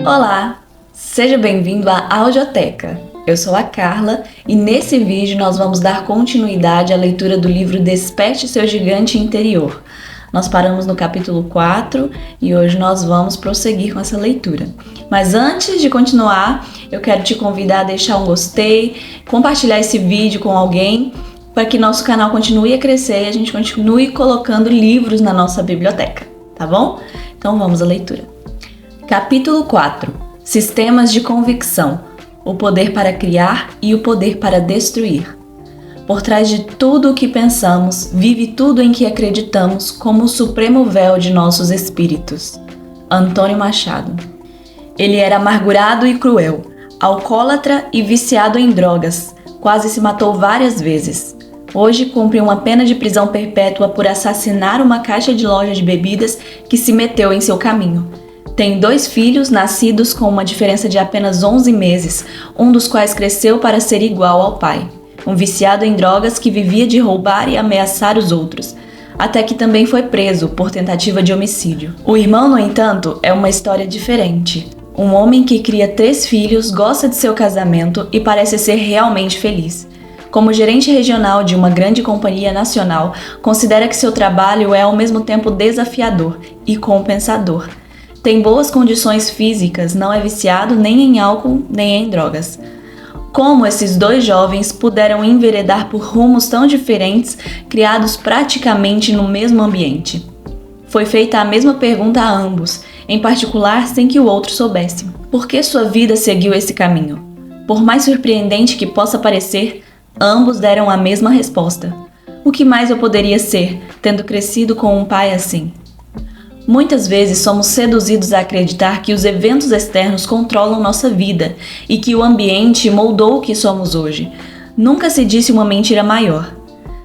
Olá, seja bem-vindo à Audioteca. Eu sou a Carla e nesse vídeo nós vamos dar continuidade à leitura do livro Desperte Seu Gigante Interior. Nós paramos no capítulo 4 e hoje nós vamos prosseguir com essa leitura. Mas antes de continuar, eu quero te convidar a deixar um gostei, compartilhar esse vídeo com alguém para que nosso canal continue a crescer e a gente continue colocando livros na nossa biblioteca, tá bom? Então vamos à leitura. Capítulo 4. Sistemas de convicção. O poder para criar e o poder para destruir. Por trás de tudo o que pensamos, vive tudo em que acreditamos como o supremo véu de nossos espíritos. Antônio Machado. Ele era amargurado e cruel, alcoólatra e viciado em drogas. Quase se matou várias vezes. Hoje cumpre uma pena de prisão perpétua por assassinar uma caixa de loja de bebidas que se meteu em seu caminho. Tem 2 filhos nascidos com uma diferença de apenas 11 meses, um dos quais cresceu para ser igual ao pai. Um viciado em drogas que vivia de roubar e ameaçar os outros, até que também foi preso por tentativa de homicídio. O irmão, no entanto, é uma história diferente. Um homem que cria 3 filhos, gosta de seu casamento e parece ser realmente feliz. Como gerente regional de uma grande companhia nacional, considera que seu trabalho é ao mesmo tempo desafiador e compensador. Tem boas condições físicas, não é viciado nem em álcool nem em drogas. Como esses 2 jovens puderam enveredar por rumos tão diferentes, criados praticamente no mesmo ambiente? Foi feita a mesma pergunta a ambos, em particular sem que o outro soubesse. Por que sua vida seguiu esse caminho? Por mais surpreendente que possa parecer, ambos deram a mesma resposta. O que mais eu poderia ser, tendo crescido com um pai assim? Muitas vezes somos seduzidos a acreditar que os eventos externos controlam nossa vida e que o ambiente moldou o que somos hoje. Nunca se disse uma mentira maior.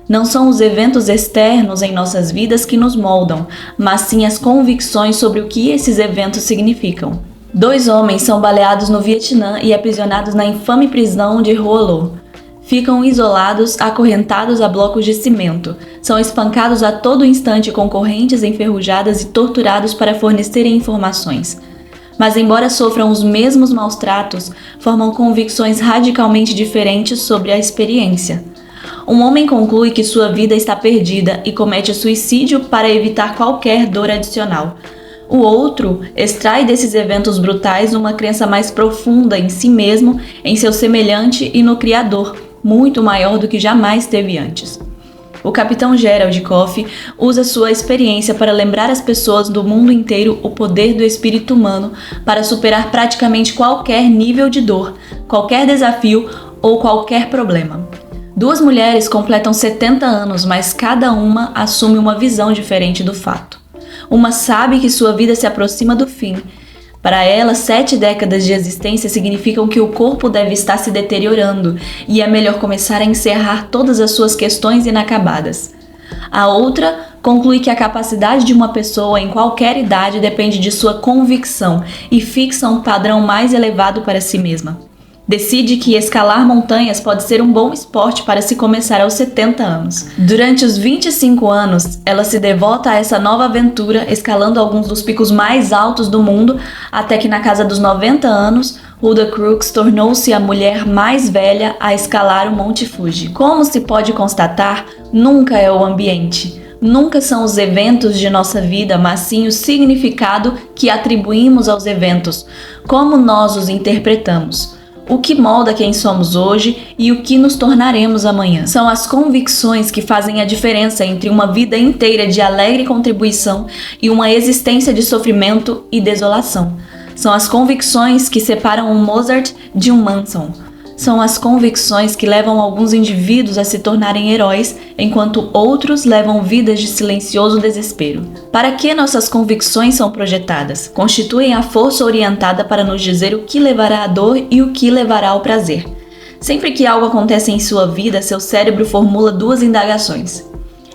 Não são os eventos externos em nossas vidas que nos moldam, mas sim as convicções sobre o que esses eventos significam. 2 homens são baleados no Vietnã e aprisionados na infame prisão de Hoa Lo. Ficam isolados, acorrentados a blocos de cimento. São espancados a todo instante com correntes enferrujadas e torturados para fornecerem informações. Mas embora sofram os mesmos maus tratos, formam convicções radicalmente diferentes sobre a experiência. Um homem conclui que sua vida está perdida e comete suicídio para evitar qualquer dor adicional. O outro extrai desses eventos brutais uma crença mais profunda em si mesmo, em seu semelhante e no Criador, muito maior do que jamais teve antes. O capitão Gerald Coffey usa sua experiência para lembrar as pessoas do mundo inteiro o poder do espírito humano para superar praticamente qualquer nível de dor, qualquer desafio ou qualquer problema. 2 mulheres completam 70 anos, mas cada uma assume uma visão diferente do fato. Uma sabe que sua vida se aproxima do fim. Para ela, 7 décadas de existência significam que o corpo deve estar se deteriorando e é melhor começar a encerrar todas as suas questões inacabadas. A outra conclui que a capacidade de uma pessoa em qualquer idade depende de sua convicção e fixa um padrão mais elevado para si mesma. Decide que escalar montanhas pode ser um bom esporte para se começar aos 70 anos. Durante os 25 anos, ela se devota a essa nova aventura, escalando alguns dos picos mais altos do mundo, até que na casa dos 90 anos, Hulda Crooks tornou-se a mulher mais velha a escalar o Monte Fuji. Como se pode constatar, nunca é o ambiente. Nunca são os eventos de nossa vida, mas sim o significado que atribuímos aos eventos, como nós os interpretamos. O que molda quem somos hoje e o que nos tornaremos amanhã. São as convicções que fazem a diferença entre uma vida inteira de alegre contribuição e uma existência de sofrimento e desolação. São as convicções que separam um Mozart de um Manson. São as convicções que levam alguns indivíduos a se tornarem heróis, enquanto outros levam vidas de silencioso desespero. Para que nossas convicções são projetadas? Constituem a força orientada para nos dizer o que levará à dor e o que levará ao prazer. Sempre que algo acontece em sua vida, seu cérebro formula 2 indagações.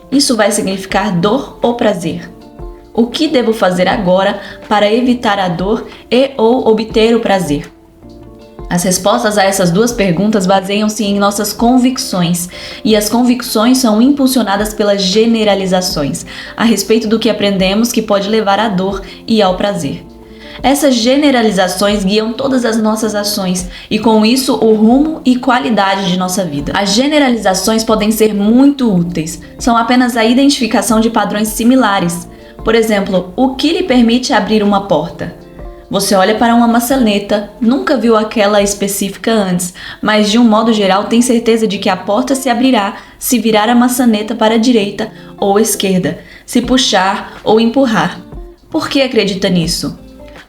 Isso vai significar dor ou prazer? O que devo fazer agora para evitar a dor e ou obter o prazer? As respostas a essas 2 perguntas baseiam-se em nossas convicções, e as convicções são impulsionadas pelas generalizações a respeito do que aprendemos que pode levar à dor e ao prazer. Essas generalizações guiam todas as nossas ações e, com isso, o rumo e qualidade de nossa vida. As generalizações podem ser muito úteis, são apenas a identificação de padrões similares. Por exemplo, o que lhe permite abrir uma porta? Você olha para uma maçaneta, nunca viu aquela específica antes, mas de um modo geral tem certeza de que a porta se abrirá se virar a maçaneta para a direita ou esquerda, se puxar ou empurrar. Por que acredita nisso?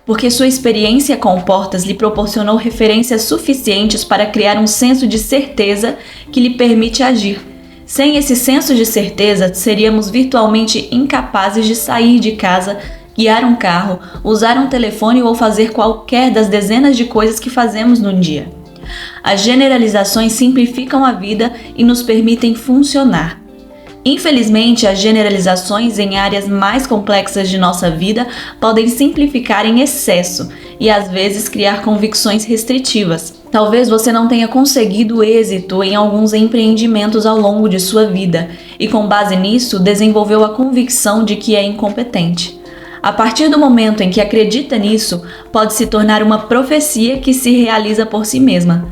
Porque sua experiência com portas lhe proporcionou referências suficientes para criar um senso de certeza que lhe permite agir. Sem esse senso de certeza, seríamos virtualmente incapazes de sair de casa, guiar um carro, usar um telefone ou fazer qualquer das dezenas de coisas que fazemos num dia. As generalizações simplificam a vida e nos permitem funcionar. Infelizmente, as generalizações em áreas mais complexas de nossa vida podem simplificar em excesso e às vezes criar convicções restritivas. Talvez você não tenha conseguido êxito em alguns empreendimentos ao longo de sua vida e, com base nisso, desenvolveu a convicção de que é incompetente. A partir do momento em que acredita nisso, pode se tornar uma profecia que se realiza por si mesma.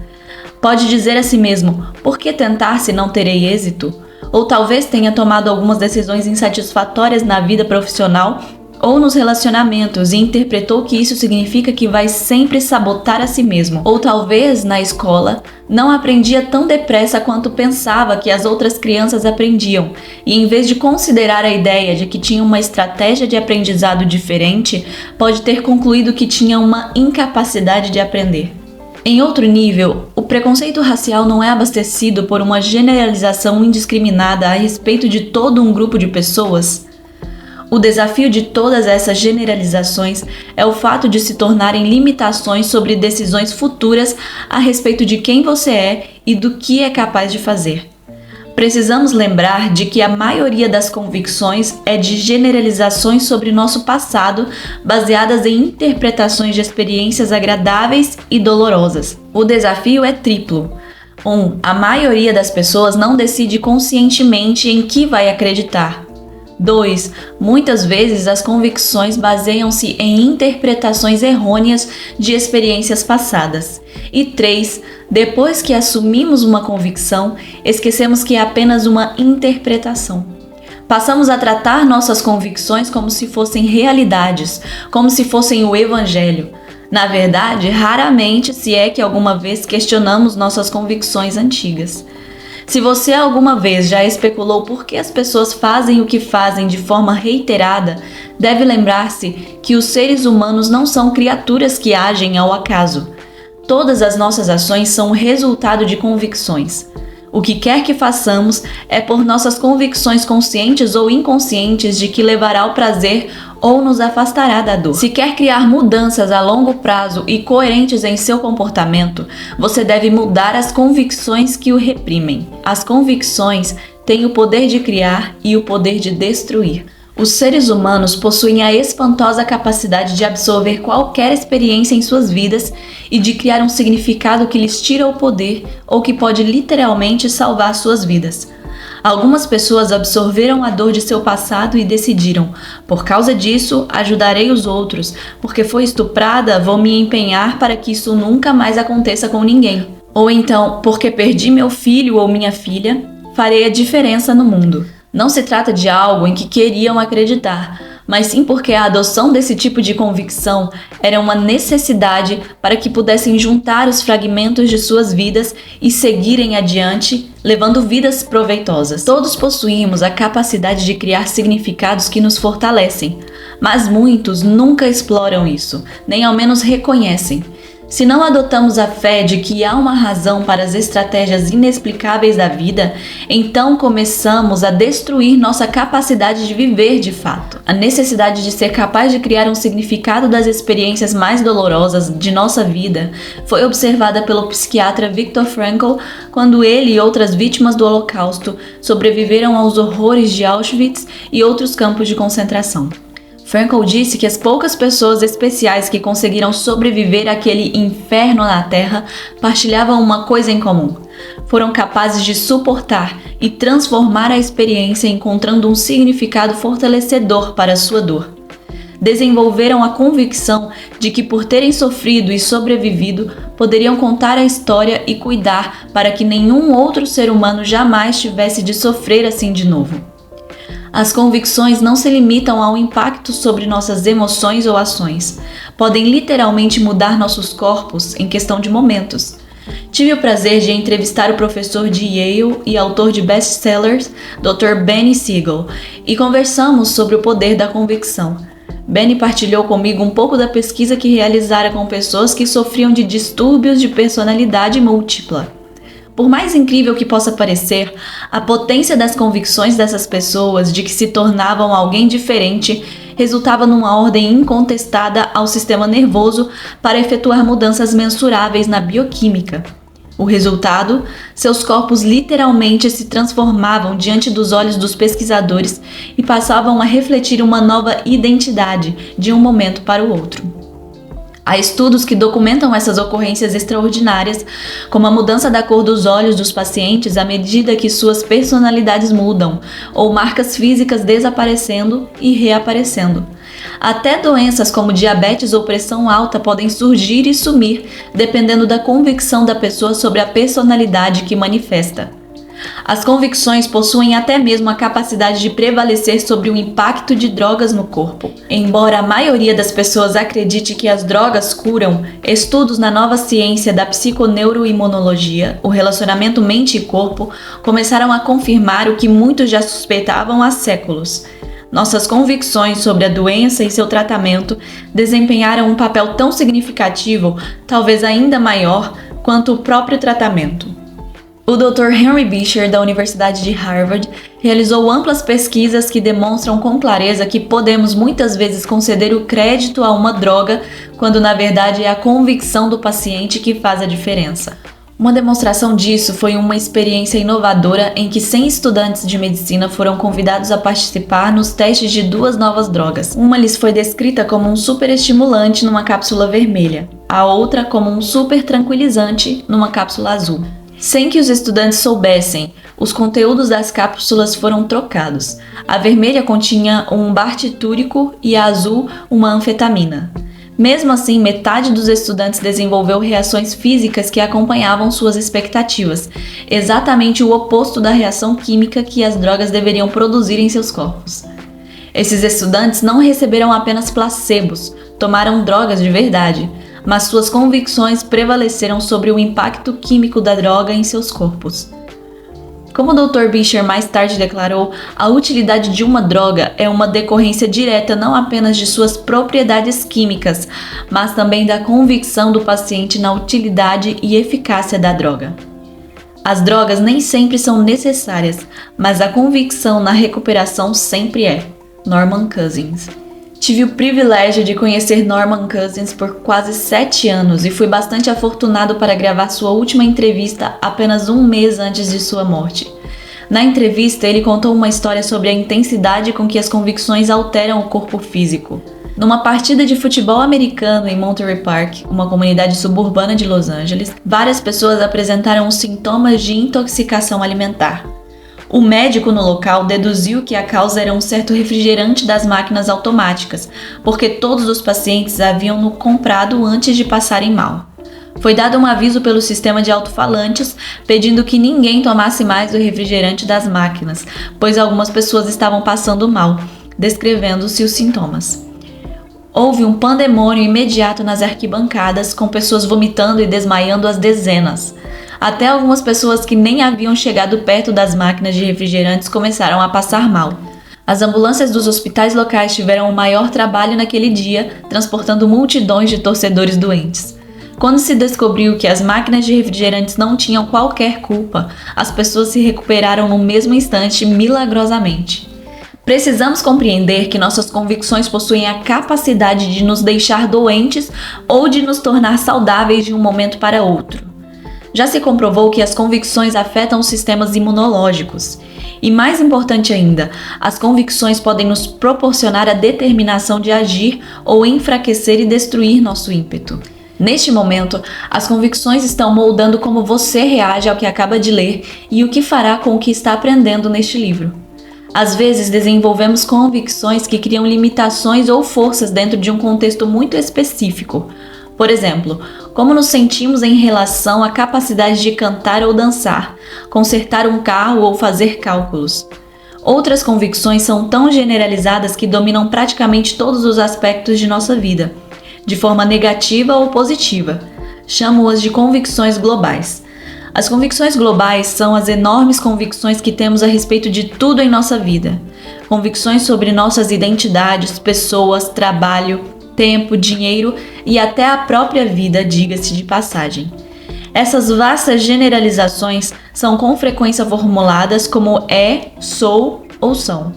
Pode dizer a si mesmo: por que tentar se não terei êxito? Ou talvez tenha tomado algumas decisões insatisfatórias na vida profissional ou nos relacionamentos e interpretou que isso significa que vai sempre sabotar a si mesmo. Ou talvez, na escola, não aprendia tão depressa quanto pensava que as outras crianças aprendiam, e em vez de considerar a ideia de que tinha uma estratégia de aprendizado diferente, pode ter concluído que tinha uma incapacidade de aprender. Em outro nível, o preconceito racial não é abastecido por uma generalização indiscriminada a respeito de todo um grupo de pessoas. O desafio de todas essas generalizações é o fato de se tornarem limitações sobre decisões futuras a respeito de quem você é e do que é capaz de fazer. Precisamos lembrar de que a maioria das convicções é de generalizações sobre nosso passado, baseadas em interpretações de experiências agradáveis e dolorosas. O desafio é triplo. 1. A maioria das pessoas não decide conscientemente em que vai acreditar. 2. Muitas vezes as convicções baseiam-se em interpretações errôneas de experiências passadas. E 3. Depois que assumimos uma convicção, esquecemos que é apenas uma interpretação. Passamos a tratar nossas convicções como se fossem realidades, como se fossem o Evangelho. Na verdade, raramente, se é que alguma vez questionamos nossas convicções antigas. Se você alguma vez já especulou por que as pessoas fazem o que fazem de forma reiterada, deve lembrar-se que os seres humanos não são criaturas que agem ao acaso. Todas as nossas ações são resultado de convicções. O que quer que façamos é por nossas convicções conscientes ou inconscientes de que levará ao prazer ou nos afastará da dor. Se quer criar mudanças a longo prazo e coerentes em seu comportamento, você deve mudar as convicções que o reprimem. As convicções têm o poder de criar e o poder de destruir. Os seres humanos possuem a espantosa capacidade de absorver qualquer experiência em suas vidas e de criar um significado que lhes tira o poder ou que pode literalmente salvar suas vidas. Algumas pessoas absorveram a dor de seu passado e decidiram: por causa disso, ajudarei os outros, porque foi estuprada, vou me empenhar para que isso nunca mais aconteça com ninguém. Ou então, porque perdi meu filho ou minha filha, farei a diferença no mundo. Não se trata de algo em que queriam acreditar, mas sim porque a adoção desse tipo de convicção era uma necessidade para que pudessem juntar os fragmentos de suas vidas e seguirem adiante, levando vidas proveitosas. Todos possuímos a capacidade de criar significados que nos fortalecem, mas muitos nunca exploram isso, nem ao menos reconhecem. Se não adotamos a fé de que há uma razão para as estratégias inexplicáveis da vida, então começamos a destruir nossa capacidade de viver de fato. A necessidade de ser capaz de criar um significado das experiências mais dolorosas de nossa vida foi observada pelo psiquiatra Viktor Frankl quando ele e outras vítimas do Holocausto sobreviveram aos horrores de Auschwitz e outros campos de concentração. Frankl disse que as poucas pessoas especiais que conseguiram sobreviver àquele inferno na Terra partilhavam uma coisa em comum. Foram capazes de suportar e transformar a experiência encontrando um significado fortalecedor para a sua dor. desenvolveram a convicção de que, por terem sofrido e sobrevivido, poderiam contar a história e cuidar para que nenhum outro ser humano jamais tivesse de sofrer assim de novo. As convicções não se limitam ao impacto sobre nossas emoções ou ações. Podem literalmente mudar nossos corpos em questão de momentos. Tive o prazer de entrevistar o professor de Yale e autor de best-sellers, Dr. Benny Siegel, e conversamos sobre o poder da convicção. Benny partilhou comigo um pouco da pesquisa que realizara com pessoas que sofriam de distúrbios de personalidade múltipla. Por mais incrível que possa parecer, a potência das convicções dessas pessoas de que se tornavam alguém diferente resultava numa ordem incontestada ao sistema nervoso para efetuar mudanças mensuráveis na bioquímica. O resultado? Seus corpos literalmente se transformavam diante dos olhos dos pesquisadores e passavam a refletir uma nova identidade de um momento para o outro. Há estudos que documentam essas ocorrências extraordinárias, como a mudança da cor dos olhos dos pacientes à medida que suas personalidades mudam, ou marcas físicas desaparecendo e reaparecendo. Até doenças como diabetes ou pressão alta podem surgir e sumir, dependendo da convicção da pessoa sobre a personalidade que manifesta. As convicções possuem até mesmo a capacidade de prevalecer sobre o impacto de drogas no corpo. Embora a maioria das pessoas acredite que as drogas curam, estudos na nova ciência da psiconeuroimunologia, o relacionamento mente e corpo, começaram a confirmar o que muitos já suspeitavam há séculos. Nossas convicções sobre a doença e seu tratamento desempenharam um papel tão significativo, talvez ainda maior, quanto o próprio tratamento. O Dr. Henry Beecher, da Universidade de Harvard, realizou amplas pesquisas que demonstram com clareza que podemos muitas vezes conceder o crédito a uma droga, quando na verdade é a convicção do paciente que faz a diferença. Uma demonstração disso foi uma experiência inovadora em que 100 estudantes de medicina foram convidados a participar nos testes de duas novas drogas. Uma lhes foi descrita como um superestimulante numa cápsula vermelha, a outra como um super tranquilizante numa cápsula azul. Sem que os estudantes soubessem, os conteúdos das cápsulas foram trocados. A vermelha continha um barbitúrico e a azul uma anfetamina. Mesmo assim, metade dos estudantes desenvolveu reações físicas que acompanhavam suas expectativas, exatamente o oposto da reação química que as drogas deveriam produzir em seus corpos. Esses estudantes não receberam apenas placebos, tomaram drogas de verdade, mas suas convicções prevaleceram sobre o impacto químico da droga em seus corpos. Como o Dr. Beecher mais tarde declarou, a utilidade de uma droga é uma decorrência direta não apenas de suas propriedades químicas, mas também da convicção do paciente na utilidade e eficácia da droga. As drogas nem sempre são necessárias, mas a convicção na recuperação sempre é. Norman Cousins. Tive o privilégio de conhecer Norman Cousins por quase 7 anos e fui bastante afortunado para gravar sua última entrevista apenas um mês antes de sua morte. Na entrevista, ele contou uma história sobre a intensidade com que as convicções alteram o corpo físico. Numa partida de futebol americano em Monterey Park, uma comunidade suburbana de Los Angeles, várias pessoas apresentaram os sintomas de intoxicação alimentar. O médico no local deduziu que a causa era um certo refrigerante das máquinas automáticas, porque todos os pacientes haviam comprado antes de passarem mal. Foi dado um aviso pelo sistema de alto-falantes pedindo que ninguém tomasse mais o refrigerante das máquinas, pois algumas pessoas estavam passando mal, descrevendo-se os sintomas. Houve um pandemônio imediato nas arquibancadas, com pessoas vomitando e desmaiando às dezenas. Até algumas pessoas que nem haviam chegado perto das máquinas de refrigerantes começaram a passar mal. As ambulâncias dos hospitais locais tiveram o maior trabalho naquele dia, transportando multidões de torcedores doentes. Quando se descobriu que as máquinas de refrigerantes não tinham qualquer culpa, as pessoas se recuperaram no mesmo instante, milagrosamente. Precisamos compreender que nossas convicções possuem a capacidade de nos deixar doentes ou de nos tornar saudáveis de um momento para outro. Já se comprovou que as convicções afetam os sistemas imunológicos. E mais importante ainda, as convicções podem nos proporcionar a determinação de agir ou enfraquecer e destruir nosso ímpeto. Neste momento, as convicções estão moldando como você reage ao que acaba de ler e o que fará com o que está aprendendo neste livro. Às vezes desenvolvemos convicções que criam limitações ou forças dentro de um contexto muito específico. Por exemplo, como nos sentimos em relação à capacidade de cantar ou dançar, consertar um carro ou fazer cálculos. Outras convicções são tão generalizadas que dominam praticamente todos os aspectos de nossa vida, de forma negativa ou positiva. Chamo-as de convicções globais. As convicções globais são as enormes convicções que temos a respeito de tudo em nossa vida. Convicções sobre nossas identidades, pessoas, trabalho, tempo, dinheiro e até a própria vida, diga-se de passagem. Essas vastas generalizações são com frequência formuladas como é, sou ou são.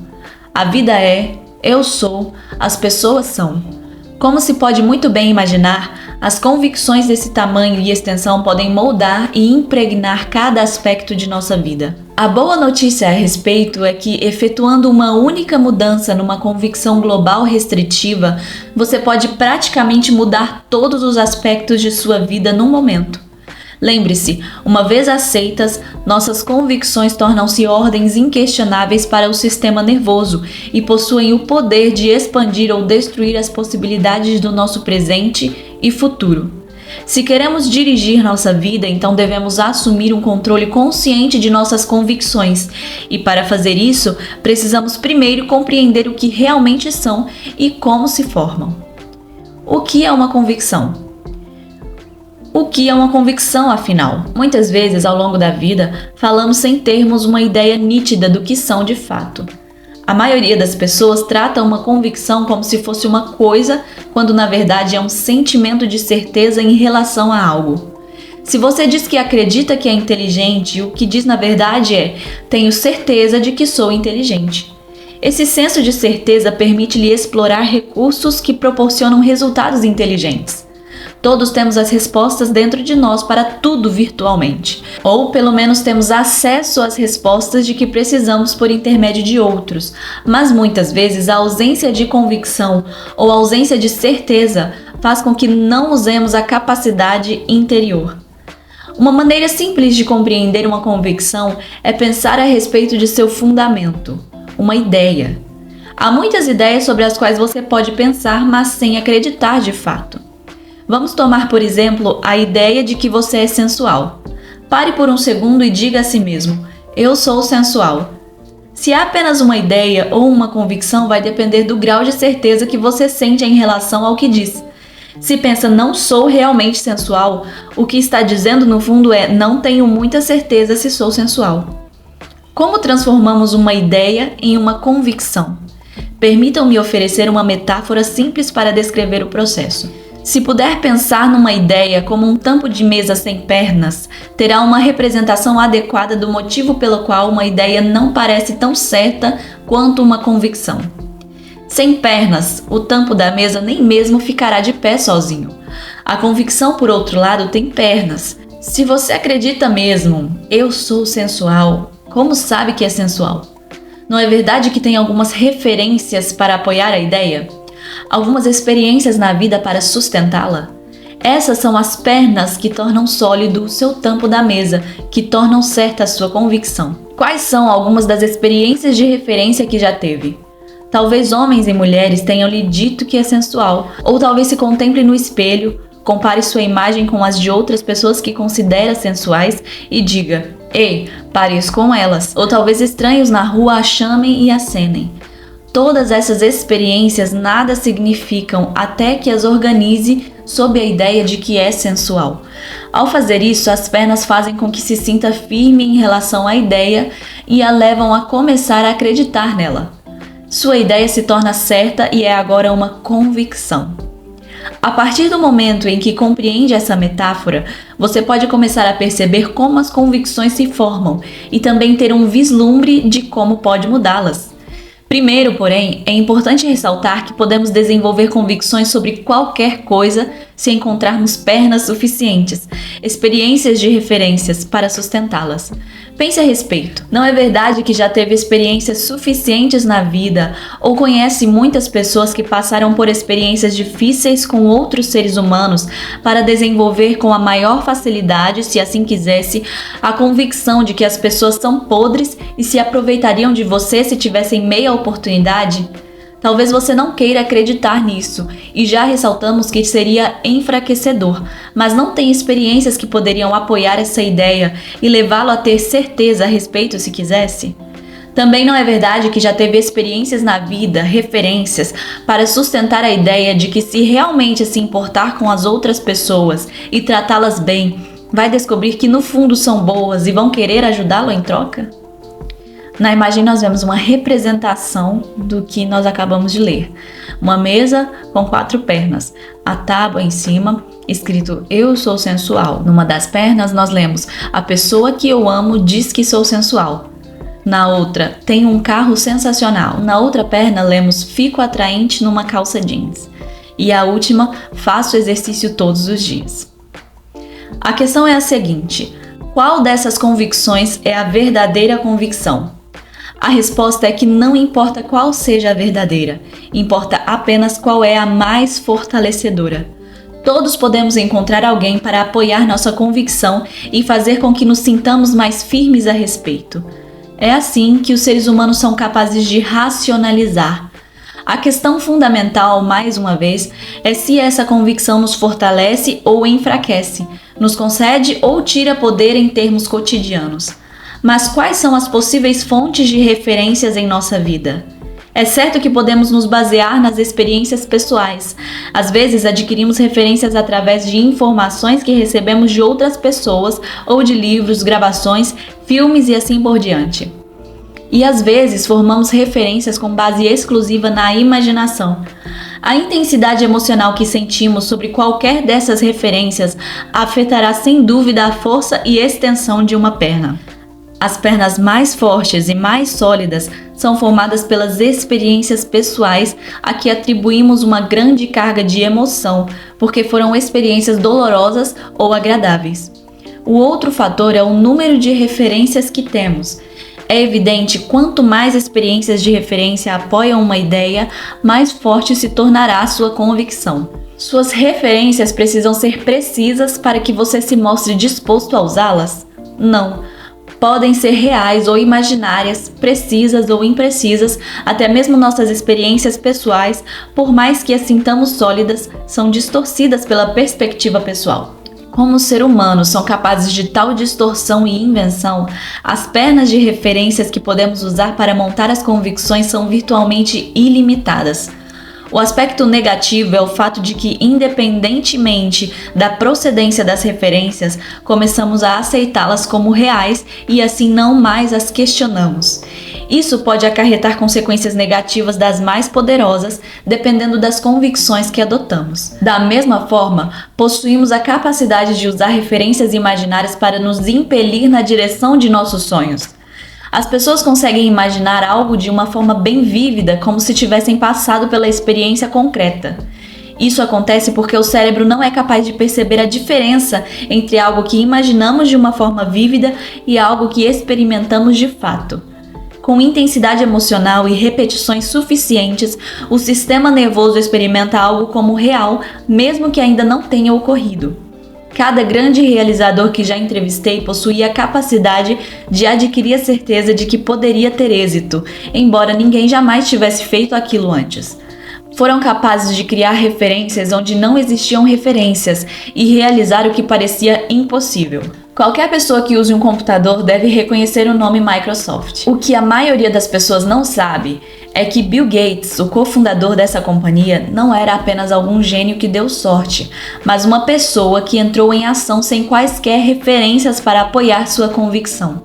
A vida é, eu sou, as pessoas são. Como se pode muito bem imaginar, as convicções desse tamanho e extensão podem moldar e impregnar cada aspecto de nossa vida. A boa notícia a respeito é que, efetuando uma única mudança numa convicção global restritiva, você pode praticamente mudar todos os aspectos de sua vida num momento. Lembre-se, uma vez aceitas, nossas convicções tornam-se ordens inquestionáveis para o sistema nervoso e possuem o poder de expandir ou destruir as possibilidades do nosso presente e futuro. Se queremos dirigir nossa vida, então devemos assumir um controle consciente de nossas convicções. E para fazer isso, precisamos primeiro compreender o que realmente são e como se formam. O que é uma convicção? O que é uma convicção, afinal? Muitas vezes, ao longo da vida, falamos sem termos uma ideia nítida do que são de fato. A maioria das pessoas trata uma convicção como se fosse uma coisa, quando na verdade é um sentimento de certeza em relação a algo. Se você diz que acredita que é inteligente, o que diz na verdade é: tenho certeza de que sou inteligente. Esse senso de certeza permite-lhe explorar recursos que proporcionam resultados inteligentes. Todos temos as respostas dentro de nós para tudo virtualmente, ou pelo menos temos acesso às respostas de que precisamos por intermédio de outros, mas muitas vezes a ausência de convicção ou a ausência de certeza faz com que não usemos a capacidade interior. Uma maneira simples de compreender uma convicção é pensar a respeito de seu fundamento, uma ideia. Há muitas ideias sobre as quais você pode pensar, mas sem acreditar de fato. Vamos tomar, por exemplo, a ideia de que você é sensual. Pare por um segundo e diga a si mesmo: eu sou sensual. Se há apenas uma ideia ou uma convicção, vai depender do grau de certeza que você sente em relação ao que diz. Se pensa não sou realmente sensual, o que está dizendo no fundo é não tenho muita certeza se sou sensual. Como transformamos uma ideia em uma convicção? Permitam-me oferecer uma metáfora simples para descrever o processo. Se puder pensar numa ideia como um tampo de mesa sem pernas, terá uma representação adequada do motivo pelo qual uma ideia não parece tão certa quanto uma convicção. Sem pernas, o tampo da mesa nem mesmo ficará de pé sozinho. A convicção, por outro lado, tem pernas. Se você acredita mesmo, eu sou sensual, como sabe que é sensual? Não é verdade que tem algumas referências para apoiar a ideia? Algumas experiências na vida para sustentá-la? Essas são as pernas que tornam sólido o seu tampo da mesa, que tornam certa a sua convicção. Quais são algumas das experiências de referência que já teve? Talvez homens e mulheres tenham lhe dito que é sensual, ou talvez se contemple no espelho, compare sua imagem com as de outras pessoas que considera sensuais e diga: ei, pareço com elas. Ou talvez estranhos na rua a chamem e acenem. Todas essas experiências nada significam até que as organize sob a ideia de que é sensual. Ao fazer isso, as pernas fazem com que se sinta firme em relação à ideia e a levam a começar a acreditar nela. Sua ideia se torna certa e é agora uma convicção. A partir do momento em que compreende essa metáfora, você pode começar a perceber como as convicções se formam e também ter um vislumbre de como pode mudá-las. Primeiro, porém, é importante ressaltar que podemos desenvolver convicções sobre qualquer coisa se encontrarmos pernas suficientes, experiências de referências para sustentá-las. Pense a respeito. Não é verdade que já teve experiências suficientes na vida ou conhece muitas pessoas que passaram por experiências difíceis com outros seres humanos para desenvolver com a maior facilidade, se assim quisesse, a convicção de que as pessoas são podres e se aproveitariam de você se tivessem meia oportunidade? Talvez você não queira acreditar nisso, e já ressaltamos que seria enfraquecedor, mas não tem experiências que poderiam apoiar essa ideia e levá-lo a ter certeza a respeito se quisesse? Também não é verdade que já teve experiências na vida, referências, para sustentar a ideia de que se realmente se importar com as outras pessoas e tratá-las bem, vai descobrir que no fundo são boas e vão querer ajudá-lo em troca? Na imagem nós vemos uma representação do que nós acabamos de ler. Uma mesa com 4 pernas, a tábua em cima, escrito "Eu sou sensual". Numa das pernas nós lemos "A pessoa que eu amo diz que sou sensual". Na outra, "Tenho um carro sensacional". Na outra perna lemos "Fico atraente numa calça jeans". E a última, "Faço exercício todos os dias". A questão é a seguinte: qual dessas convicções é a verdadeira convicção? A resposta é que não importa qual seja a verdadeira, importa apenas qual é a mais fortalecedora. Todos podemos encontrar alguém para apoiar nossa convicção e fazer com que nos sintamos mais firmes a respeito. É assim que os seres humanos são capazes de racionalizar. A questão fundamental, mais uma vez, é se essa convicção nos fortalece ou enfraquece, nos concede ou tira poder em termos cotidianos. Mas quais são as possíveis fontes de referências em nossa vida? É certo que podemos nos basear nas experiências pessoais. Às vezes adquirimos referências através de informações que recebemos de outras pessoas ou de livros, gravações, filmes e assim por diante. E às vezes formamos referências com base exclusiva na imaginação. A intensidade emocional que sentimos sobre qualquer dessas referências afetará sem dúvida a força e extensão de uma perna. As pernas mais fortes e mais sólidas são formadas pelas experiências pessoais a que atribuímos uma grande carga de emoção, porque foram experiências dolorosas ou agradáveis. O outro fator é o número de referências que temos. É evidente, quanto mais experiências de referência apoiam uma ideia, mais forte se tornará a sua convicção. Suas referências precisam ser precisas para que você se mostre disposto a usá-las? Não. Podem ser reais ou imaginárias, precisas ou imprecisas, até mesmo nossas experiências pessoais, por mais que as sintamos sólidas, são distorcidas pela perspectiva pessoal. Como os seres humanos são capazes de tal distorção e invenção, as pernas de referências que podemos usar para montar as convicções são virtualmente ilimitadas. O aspecto negativo é o fato de que, independentemente da procedência das referências, começamos a aceitá-las como reais e assim não mais as questionamos. Isso pode acarretar consequências negativas das mais poderosas, dependendo das convicções que adotamos. Da mesma forma, possuímos a capacidade de usar referências imaginárias para nos impelir na direção de nossos sonhos. As pessoas conseguem imaginar algo de uma forma bem vívida, como se tivessem passado pela experiência concreta. Isso acontece porque o cérebro não é capaz de perceber a diferença entre algo que imaginamos de uma forma vívida e algo que experimentamos de fato. Com intensidade emocional e repetições suficientes, o sistema nervoso experimenta algo como real, mesmo que ainda não tenha ocorrido. Cada grande realizador que já entrevistei possuía a capacidade de adquirir a certeza de que poderia ter êxito, embora ninguém jamais tivesse feito aquilo antes. Foram capazes de criar referências onde não existiam referências e realizar o que parecia impossível. Qualquer pessoa que use um computador deve reconhecer o nome Microsoft. O que a maioria das pessoas não sabe é que Bill Gates, o cofundador dessa companhia, não era apenas algum gênio que deu sorte, mas uma pessoa que entrou em ação sem quaisquer referências para apoiar sua convicção.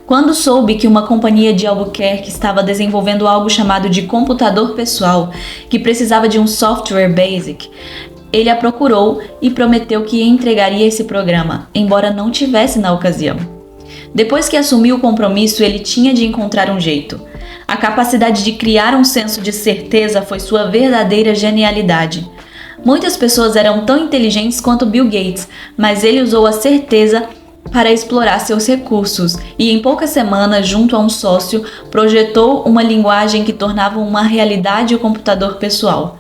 Quando soube que uma companhia de Albuquerque estava desenvolvendo algo chamado de computador pessoal, que precisava de um software basic, ele a procurou e prometeu que entregaria esse programa, embora não tivesse na ocasião. Depois que assumiu o compromisso, ele tinha de encontrar um jeito. A capacidade de criar um senso de certeza foi sua verdadeira genialidade. Muitas pessoas eram tão inteligentes quanto Bill Gates, mas ele usou a certeza para explorar seus recursos e, em poucas semanas, junto a um sócio, projetou uma linguagem que tornava uma realidade o computador pessoal.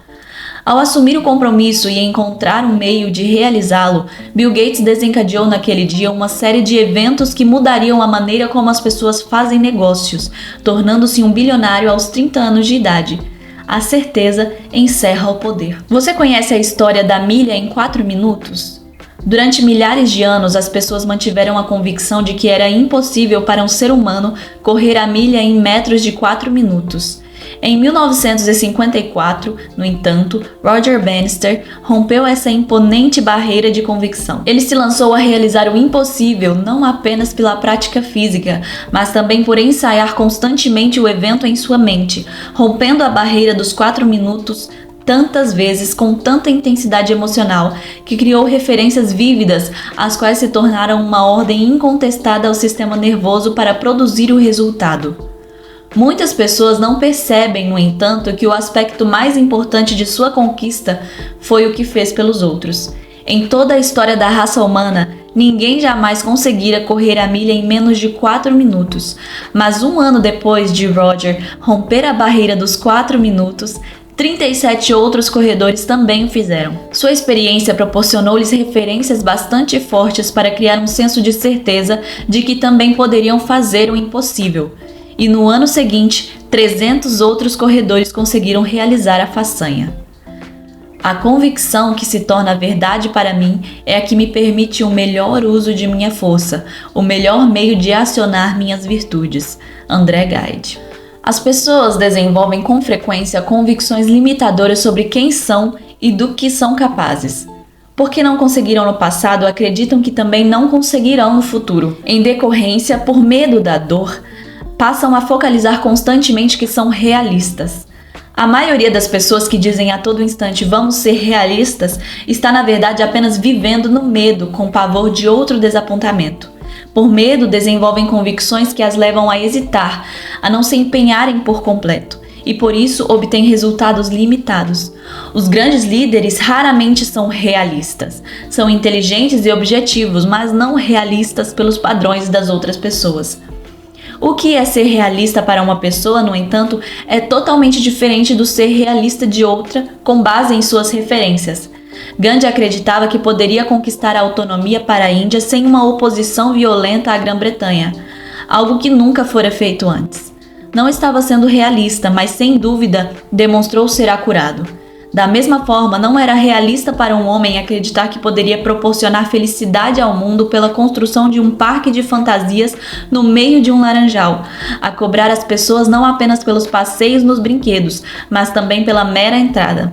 Ao assumir o compromisso e encontrar um meio de realizá-lo, Bill Gates desencadeou naquele dia uma série de eventos que mudariam a maneira como as pessoas fazem negócios, tornando-se um bilionário aos 30 anos de idade. A certeza encerra o poder. Você conhece a história da milha em 4 minutos? Durante milhares de anos, as pessoas mantiveram a convicção de que era impossível para um ser humano correr a milha em metros de 4 minutos. Em 1954, no entanto, Roger Bannister rompeu essa imponente barreira de convicção. Ele se lançou a realizar o impossível não apenas pela prática física, mas também por ensaiar constantemente o evento em sua mente, rompendo a barreira dos 4 minutos tantas vezes com tanta intensidade emocional que criou referências vívidas, as quais se tornaram uma ordem incontestada ao sistema nervoso para produzir o resultado. Muitas pessoas não percebem, no entanto, que o aspecto mais importante de sua conquista foi o que fez pelos outros. Em toda a história da raça humana, ninguém jamais conseguira correr a milha em menos de 4 minutos. Mas um ano depois de Roger romper a barreira dos 4 minutos, 37 outros corredores também o fizeram. Sua experiência proporcionou-lhes referências bastante fortes para criar um senso de certeza de que também poderiam fazer o impossível. E no ano seguinte, 300 outros corredores conseguiram realizar a façanha. A convicção que se torna verdade para mim é a que me permite o melhor uso de minha força, o melhor meio de acionar minhas virtudes. André Gide. As pessoas desenvolvem com frequência convicções limitadoras sobre quem são e do que são capazes. Porque não conseguiram no passado, acreditam que também não conseguirão no futuro. Em decorrência, por medo da dor, passam a focalizar constantemente que são realistas. A maioria das pessoas que dizem a todo instante vamos ser realistas está na verdade apenas vivendo no medo com pavor de outro desapontamento. Por medo, desenvolvem convicções que as levam a hesitar, a não se empenharem por completo, e por isso obtêm resultados limitados. Os grandes líderes raramente são realistas. São inteligentes e objetivos, mas não realistas pelos padrões das outras pessoas. O que é ser realista para uma pessoa, no entanto, é totalmente diferente do ser realista de outra com base em suas referências. Gandhi acreditava que poderia conquistar a autonomia para a Índia sem uma oposição violenta à Grã-Bretanha, algo que nunca fora feito antes. Não estava sendo realista, mas sem dúvida demonstrou ser acurado. Da mesma forma, não era realista para um homem acreditar que poderia proporcionar felicidade ao mundo pela construção de um parque de fantasias no meio de um laranjal, a cobrar as pessoas não apenas pelos passeios nos brinquedos, mas também pela mera entrada.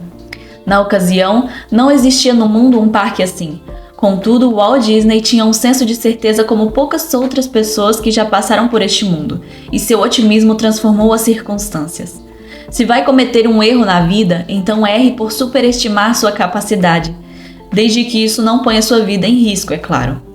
Na ocasião, não existia no mundo um parque assim. Contudo, Walt Disney tinha um senso de certeza como poucas outras pessoas que já passaram por este mundo, e seu otimismo transformou as circunstâncias. Se vai cometer um erro na vida, então erre por superestimar sua capacidade, desde que isso não ponha sua vida em risco, é claro.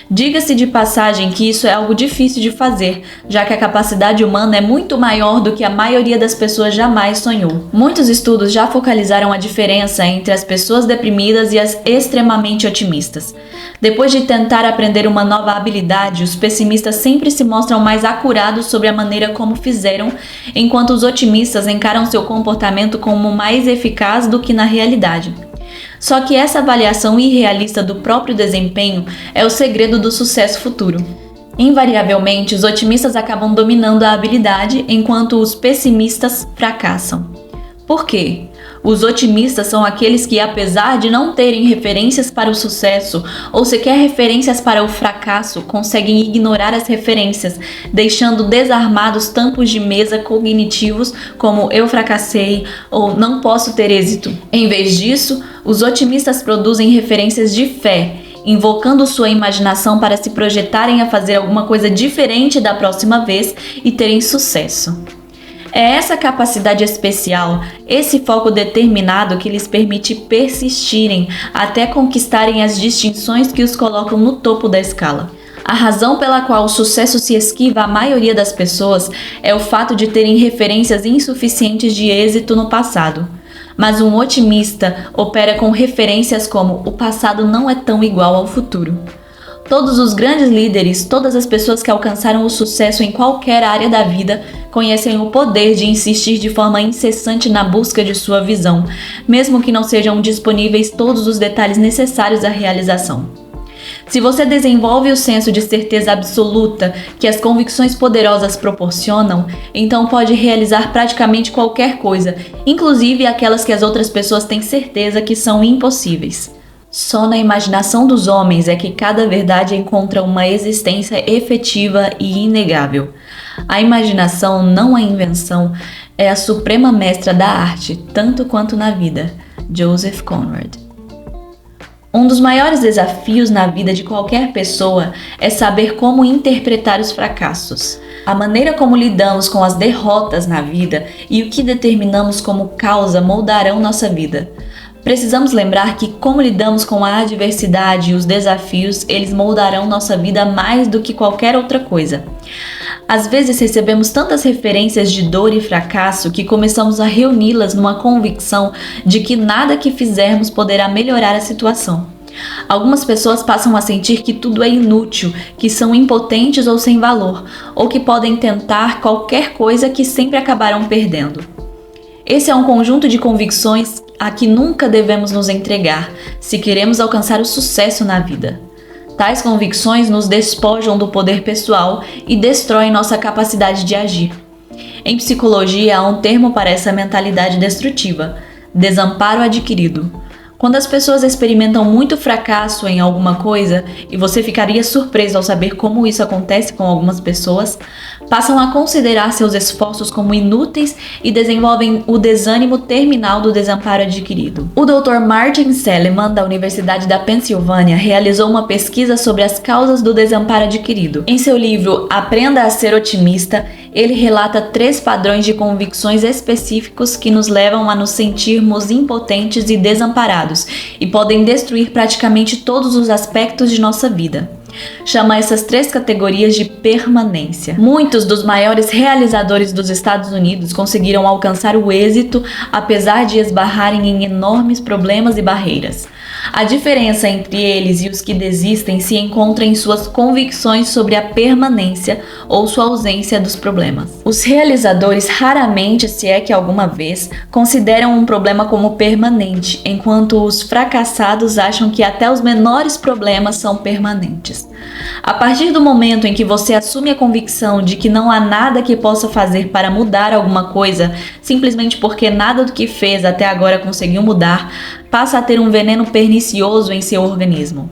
Diga-se de passagem que isso é algo difícil de fazer, já que a capacidade humana é muito maior do que a maioria das pessoas jamais sonhou. Muitos estudos já focalizaram a diferença entre as pessoas deprimidas e as extremamente otimistas. Depois de tentar aprender uma nova habilidade, os pessimistas sempre se mostram mais acurados sobre a maneira como fizeram, enquanto os otimistas encaram seu comportamento como mais eficaz do que na realidade. Só que essa avaliação irrealista do próprio desempenho é o segredo do sucesso futuro. Invariavelmente, os otimistas acabam dominando a habilidade, enquanto os pessimistas fracassam. Por quê? Os otimistas são aqueles que, apesar de não terem referências para o sucesso ou sequer referências para o fracasso, conseguem ignorar as referências, deixando desarmados tampos de mesa cognitivos como eu fracassei ou não posso ter êxito. Em vez disso, os otimistas produzem referências de fé, invocando sua imaginação para se projetarem a fazer alguma coisa diferente da próxima vez e terem sucesso. É essa capacidade especial, esse foco determinado que lhes permite persistirem até conquistarem as distinções que os colocam no topo da escala. A razão pela qual o sucesso se esquiva à maioria das pessoas é o fato de terem referências insuficientes de êxito no passado. Mas um otimista opera com referências como o passado não é tão igual ao futuro. Todos os grandes líderes, todas as pessoas que alcançaram o sucesso em qualquer área da vida, conhecem o poder de insistir de forma incessante na busca de sua visão, mesmo que não sejam disponíveis todos os detalhes necessários à realização. Se você desenvolve o senso de certeza absoluta que as convicções poderosas proporcionam, então pode realizar praticamente qualquer coisa, inclusive aquelas que as outras pessoas têm certeza que são impossíveis. Só na imaginação dos homens é que cada verdade encontra uma existência efetiva e inegável. A imaginação, não a invenção, é a suprema mestra da arte, tanto quanto na vida. Joseph Conrad. Um dos maiores desafios na vida de qualquer pessoa é saber como interpretar os fracassos. A maneira como lidamos com as derrotas na vida e o que determinamos como causa moldarão nossa vida. Precisamos lembrar que como lidamos com a adversidade e os desafios, eles moldarão nossa vida mais do que qualquer outra coisa. Às vezes recebemos tantas referências de dor e fracasso que começamos a reuni-las numa convicção de que nada que fizermos poderá melhorar a situação. Algumas pessoas passam a sentir que tudo é inútil, que são impotentes ou sem valor, ou que podem tentar qualquer coisa que sempre acabarão perdendo. Esse é um conjunto de convicções a que nunca devemos nos entregar, se queremos alcançar o sucesso na vida. Tais convicções nos despojam do poder pessoal e destroem nossa capacidade de agir. Em psicologia, há um termo para essa mentalidade destrutiva: desamparo adquirido. Quando as pessoas experimentam muito fracasso em alguma coisa, e você ficaria surpreso ao saber como isso acontece com algumas pessoas, passam a considerar seus esforços como inúteis e desenvolvem o desânimo terminal do desamparo adquirido. O Dr. Martin Seligman, da Universidade da Pensilvânia, realizou uma pesquisa sobre as causas do desamparo adquirido. Em seu livro Aprenda a Ser Otimista, ele relata 3 padrões de convicções específicos que nos levam a nos sentirmos impotentes e desamparados e podem destruir praticamente todos os aspectos de nossa vida. Chama essas 3 categorias de permanência. Muitos dos maiores realizadores dos Estados Unidos conseguiram alcançar o êxito apesar de esbarrarem em enormes problemas e barreiras. A diferença entre eles e os que desistem se encontra em suas convicções sobre a permanência ou sua ausência dos problemas. Os realizadores raramente, se é que alguma vez, consideram um problema como permanente, enquanto os fracassados acham que até os menores problemas são permanentes. A partir do momento em que você assume a convicção de que não há nada que possa fazer para mudar alguma coisa, simplesmente porque nada do que fez até agora conseguiu mudar, passa a ter um veneno pernicioso em seu organismo.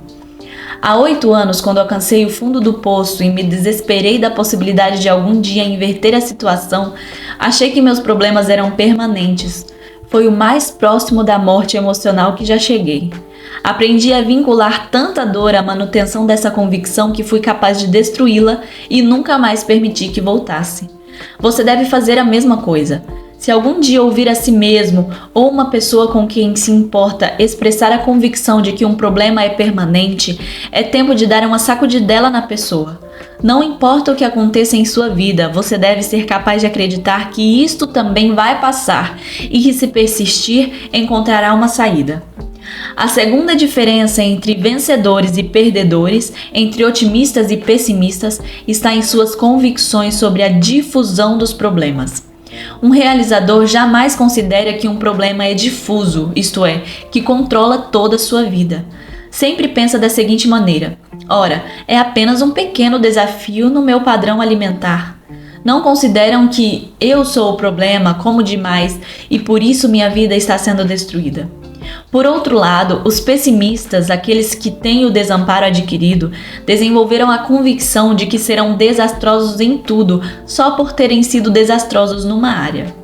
Há 8 anos, quando alcancei o fundo do poço e me desesperei da possibilidade de algum dia inverter a situação, achei que meus problemas eram permanentes. Foi o mais próximo da morte emocional que já cheguei. Aprendi a vincular tanta dor à manutenção dessa convicção que fui capaz de destruí-la e nunca mais permiti que voltasse. Você deve fazer a mesma coisa. Se algum dia ouvir a si mesmo ou uma pessoa com quem se importa expressar a convicção de que um problema é permanente, é tempo de dar uma sacudidela na pessoa. Não importa o que aconteça em sua vida, você deve ser capaz de acreditar que isto também vai passar e que, se persistir, encontrará uma saída. A segunda diferença entre vencedores e perdedores, entre otimistas e pessimistas, está em suas convicções sobre a difusão dos problemas. Um realizador jamais considera que um problema é difuso, isto é, que controla toda a sua vida. Sempre pensa da seguinte maneira: ora, é apenas um pequeno desafio no meu padrão alimentar. Não consideram que eu sou o problema, como demais, e por isso minha vida está sendo destruída. Por outro lado, os pessimistas, aqueles que têm o desamparo adquirido, desenvolveram a convicção de que serão desastrosos em tudo só por terem sido desastrosos numa área.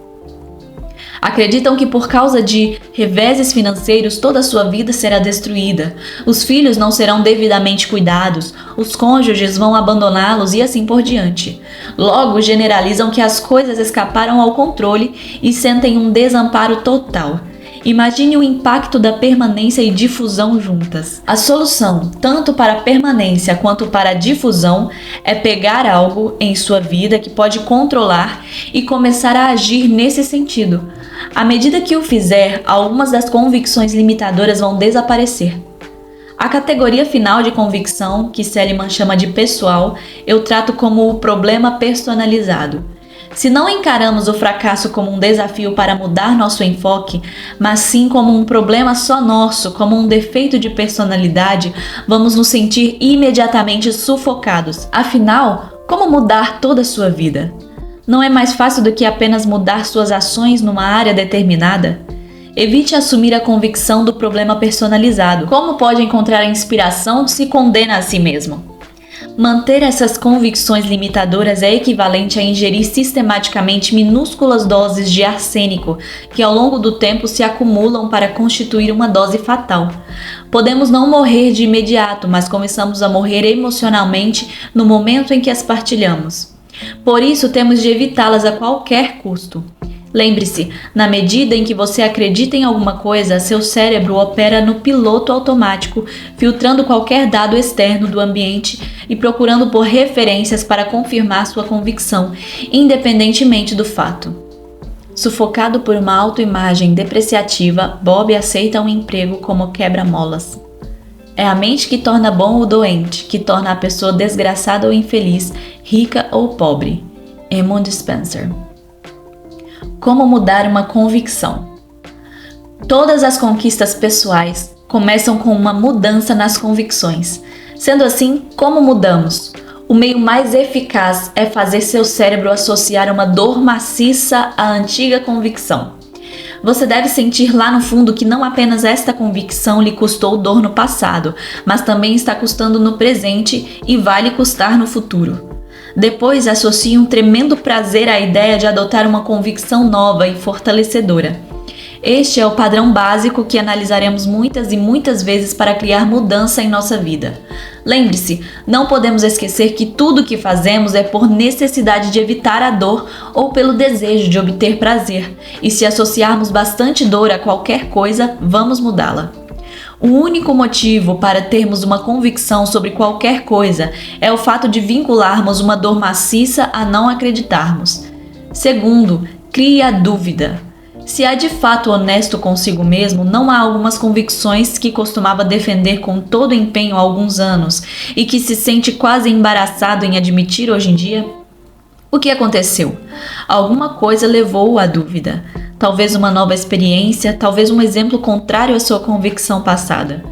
Acreditam que por causa de reveses financeiros toda a sua vida será destruída, os filhos não serão devidamente cuidados, os cônjuges vão abandoná-los e assim por diante. Logo, generalizam que as coisas escaparam ao controle e sentem um desamparo total. Imagine o impacto da permanência e difusão juntas. A solução, tanto para a permanência quanto para a difusão, é pegar algo em sua vida que pode controlar e começar a agir nesse sentido. À medida que o fizer, algumas das convicções limitadoras vão desaparecer. A categoria final de convicção, que Seligman chama de pessoal, eu trato como o problema personalizado. Se não encaramos o fracasso como um desafio para mudar nosso enfoque, mas sim como um problema só nosso, como um defeito de personalidade, vamos nos sentir imediatamente sufocados. Afinal, como mudar toda a sua vida? Não é mais fácil do que apenas mudar suas ações numa área determinada? Evite assumir a convicção do problema personalizado. Como pode encontrar a inspiração se condena a si mesmo? Manter essas convicções limitadoras é equivalente a ingerir sistematicamente minúsculas doses de arsênico, que ao longo do tempo se acumulam para constituir uma dose fatal. Podemos não morrer de imediato, mas começamos a morrer emocionalmente no momento em que as partilhamos. Por isso, temos de evitá-las a qualquer custo. Lembre-se, na medida em que você acredita em alguma coisa, seu cérebro opera no piloto automático, filtrando qualquer dado externo do ambiente e procurando por referências para confirmar sua convicção, independentemente do fato. Sufocado por uma autoimagem depreciativa, Bob aceita um emprego como quebra-molas. É a mente que torna bom ou doente, que torna a pessoa desgraçada ou infeliz, rica ou pobre. Edmund Spencer. Como mudar uma convicção? Todas as conquistas pessoais começam com uma mudança nas convicções. Sendo assim, como mudamos? O meio mais eficaz é fazer seu cérebro associar uma dor maciça à antiga convicção. Você deve sentir lá no fundo que não apenas esta convicção lhe custou dor no passado, mas também está custando no presente e vai lhe custar no futuro. Depois, associe um tremendo prazer à ideia de adotar uma convicção nova e fortalecedora. Este é o padrão básico que analisaremos muitas e muitas vezes para criar mudança em nossa vida. Lembre-se, não podemos esquecer que tudo o que fazemos é por necessidade de evitar a dor ou pelo desejo de obter prazer, e se associarmos bastante dor a qualquer coisa, vamos mudá-la. O único motivo para termos uma convicção sobre qualquer coisa é o fato de vincularmos uma dor maciça a não acreditarmos. Segundo, crie a dúvida. Se é de fato honesto consigo mesmo, não há algumas convicções que costumava defender com todo empenho há alguns anos e que se sente quase embaraçado em admitir hoje em dia? O que aconteceu? Alguma coisa levou-o à dúvida. Talvez uma nova experiência, talvez um exemplo contrário à sua convicção passada.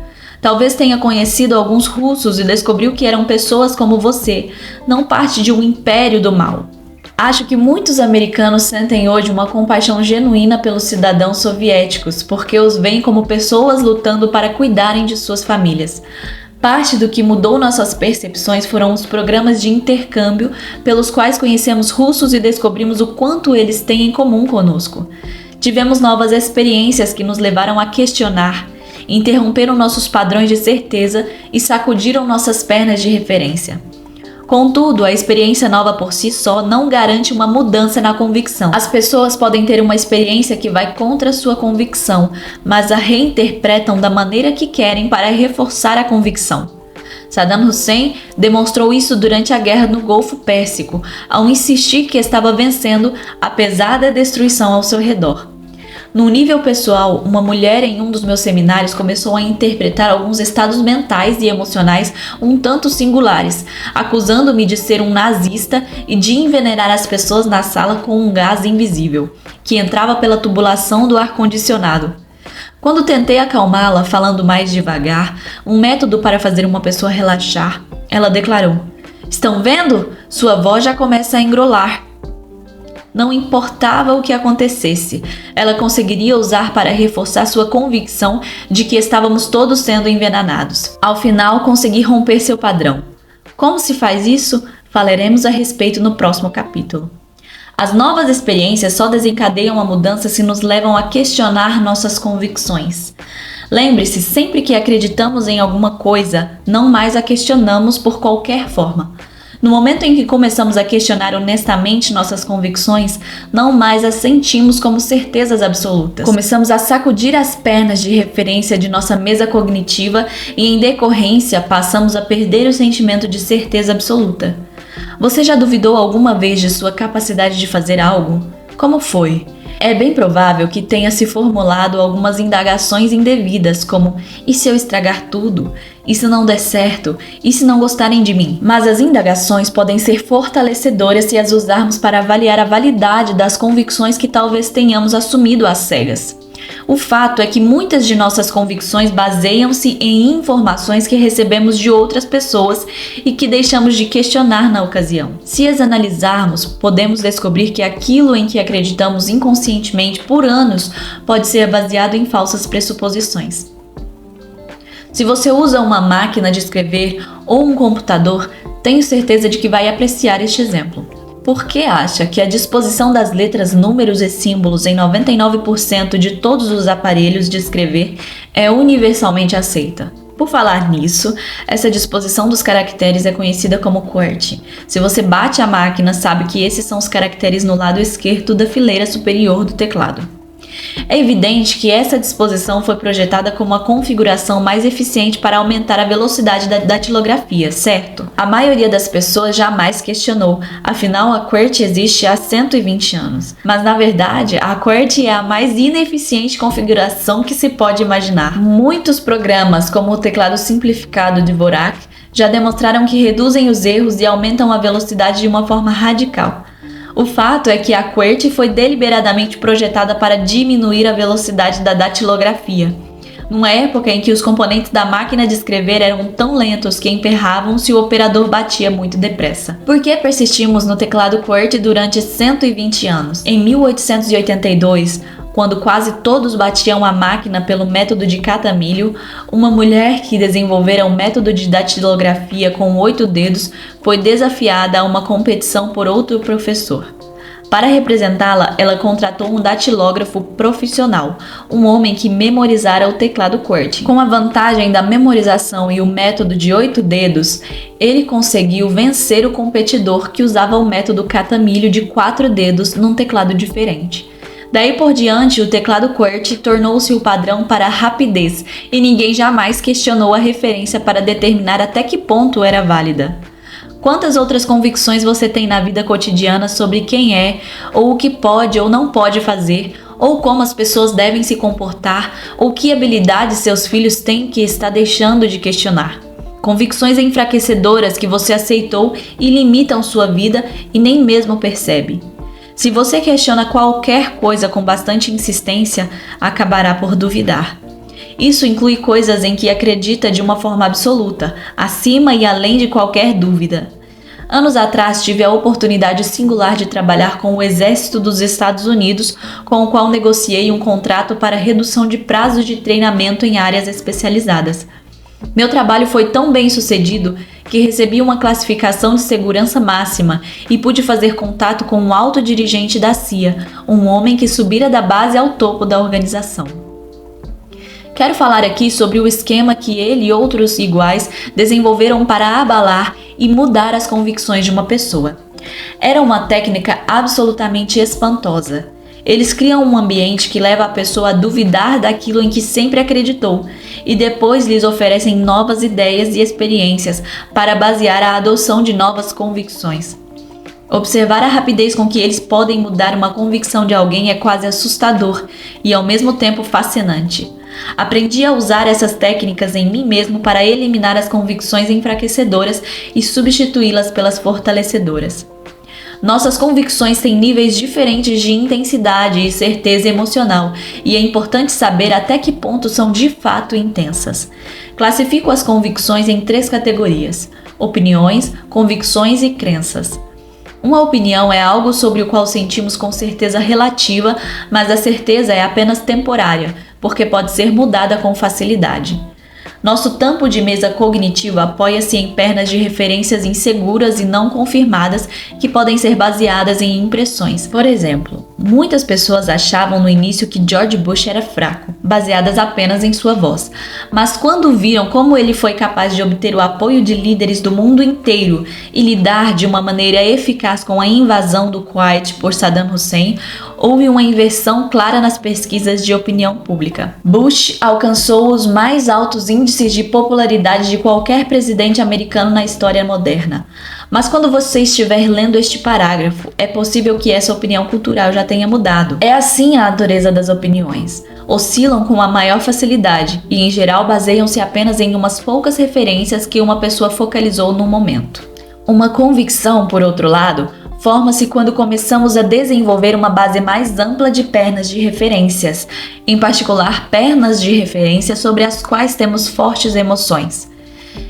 Talvez tenha conhecido alguns russos e descobriu que eram pessoas como você, não parte de um império do mal. Acho que muitos americanos sentem hoje uma compaixão genuína pelos cidadãos soviéticos, porque os veem como pessoas lutando para cuidarem de suas famílias. Parte do que mudou nossas percepções foram os programas de intercâmbio pelos quais conhecemos russos e descobrimos o quanto eles têm em comum conosco. Tivemos novas experiências que nos levaram a questionar, interromperam nossos padrões de certeza e sacudiram nossas pernas de referência. Contudo, a experiência nova por si só não garante uma mudança na convicção. As pessoas podem ter uma experiência que vai contra sua convicção, mas a reinterpretam da maneira que querem para reforçar a convicção. Saddam Hussein demonstrou isso durante a guerra no Golfo Pérsico, ao insistir que estava vencendo apesar da destruição ao seu redor. No nível pessoal, uma mulher em um dos meus seminários começou a interpretar alguns estados mentais e emocionais um tanto singulares, acusando-me de ser um nazista e de envenenar as pessoas na sala com um gás invisível, que entrava pela tubulação do ar-condicionado. Quando tentei acalmá-la, falando mais devagar, um método para fazer uma pessoa relaxar, ela declarou: "Estão vendo? Sua voz já começa a engrolar." Não importava o que acontecesse, ela conseguiria usar para reforçar sua convicção de que estávamos todos sendo envenenados. Ao final, consegui romper seu padrão. Como se faz isso? Falaremos a respeito no próximo capítulo. As novas experiências só desencadeiam a mudança se nos levam a questionar nossas convicções. Lembre-se, sempre que acreditamos em alguma coisa, não mais a questionamos por qualquer forma. No momento em que começamos a questionar honestamente nossas convicções, não mais as sentimos como certezas absolutas. Começamos a sacudir as pernas de referência de nossa mesa cognitiva e, em decorrência, passamos a perder o sentimento de certeza absoluta. Você já duvidou alguma vez de sua capacidade de fazer algo? Como foi? É bem provável que tenha se formulado algumas indagações indevidas, como: e se eu estragar tudo? E se não der certo? E se não gostarem de mim? Mas as indagações podem ser fortalecedoras se as usarmos para avaliar a validade das convicções que talvez tenhamos assumido às cegas. O fato é que muitas de nossas convicções baseiam-se em informações que recebemos de outras pessoas e que deixamos de questionar na ocasião. Se as analisarmos, podemos descobrir que aquilo em que acreditamos inconscientemente por anos pode ser baseado em falsas pressuposições. Se você usa uma máquina de escrever ou um computador, tenho certeza de que vai apreciar este exemplo. Por que acha que a disposição das letras, números e símbolos em 99% de todos os aparelhos de escrever é universalmente aceita? Por falar nisso, essa disposição dos caracteres é conhecida como QWERTY. Se você bate a máquina, sabe que esses são os caracteres no lado esquerdo da fileira superior do teclado. É evidente que essa disposição foi projetada como a configuração mais eficiente para aumentar a velocidade da datilografia, certo? A maioria das pessoas jamais questionou, afinal a QWERTY existe há 120 anos. Mas na verdade, a QWERTY é a mais ineficiente configuração que se pode imaginar. Muitos programas, como o teclado simplificado de Dvorak, já demonstraram que reduzem os erros e aumentam a velocidade de uma forma radical. O fato é que a QWERTY foi deliberadamente projetada para diminuir a velocidade da datilografia, numa época em que os componentes da máquina de escrever eram tão lentos que emperravam se o operador batia muito depressa. Por que persistimos no teclado QWERTY durante 120 anos? Em 1882, quando quase todos batiam a máquina pelo método de catamilho, uma mulher que desenvolvera um método de datilografia com 8 dedos foi desafiada a uma competição por outro professor. Para representá-la, ela contratou um datilógrafo profissional, um homem que memorizara o teclado QWERTY. Com a vantagem da memorização e o método de 8 dedos, ele conseguiu vencer o competidor que usava o método catamilho de 4 dedos num teclado diferente. Daí por diante, o teclado QWERTY tornou-se o padrão para a rapidez e ninguém jamais questionou a referência para determinar até que ponto era válida. Quantas outras convicções você tem na vida cotidiana sobre quem é, ou o que pode ou não pode fazer, ou como as pessoas devem se comportar, ou que habilidades seus filhos têm que está deixando de questionar? Convicções enfraquecedoras que você aceitou e limitam sua vida e nem mesmo percebe. Se você questiona qualquer coisa com bastante insistência, acabará por duvidar. Isso inclui coisas em que acredita de uma forma absoluta, acima e além de qualquer dúvida. Anos atrás tive a oportunidade singular de trabalhar com o Exército dos Estados Unidos, com o qual negociei um contrato para redução de prazos de treinamento em áreas especializadas. Meu trabalho foi tão bem sucedido que recebi uma classificação de segurança máxima e pude fazer contato com um alto dirigente da CIA, um homem que subira da base ao topo da organização. Quero falar aqui sobre o esquema que ele e outros iguais desenvolveram para abalar e mudar as convicções de uma pessoa. Era uma técnica absolutamente espantosa. Eles criam um ambiente que leva a pessoa a duvidar daquilo em que sempre acreditou e depois lhes oferecem novas ideias e experiências para basear a adoção de novas convicções. Observar a rapidez com que eles podem mudar uma convicção de alguém é quase assustador e ao mesmo tempo fascinante. Aprendi a usar essas técnicas em mim mesmo para eliminar as convicções enfraquecedoras e substituí-las pelas fortalecedoras. Nossas convicções têm níveis diferentes de intensidade e certeza emocional, e é importante saber até que ponto são de fato intensas. Classifico as convicções em 3 categorias: opiniões, convicções e crenças. Uma opinião é algo sobre o qual sentimos com certeza relativa, mas a certeza é apenas temporária, porque pode ser mudada com facilidade. Nosso tampo de mesa cognitivo apoia-se em pernas de referências inseguras e não confirmadas que podem ser baseadas em impressões. Por exemplo, muitas pessoas achavam no início que George Bush era fraco, baseadas apenas em sua voz. Mas quando viram como ele foi capaz de obter o apoio de líderes do mundo inteiro e lidar de uma maneira eficaz com a invasão do Kuwait por Saddam Hussein, houve uma inversão clara nas pesquisas de opinião pública. Bush alcançou os mais altos índices de popularidade de qualquer presidente americano na história moderna. Mas quando você estiver lendo este parágrafo, é possível que essa opinião cultural já tenha mudado. É assim a natureza das opiniões. Oscilam com a maior facilidade e, em geral, baseiam-se apenas em umas poucas referências que uma pessoa focalizou no momento. Uma convicção, por outro lado, forma-se quando começamos a desenvolver uma base mais ampla de pernas de referências, em particular pernas de referência sobre as quais temos fortes emoções.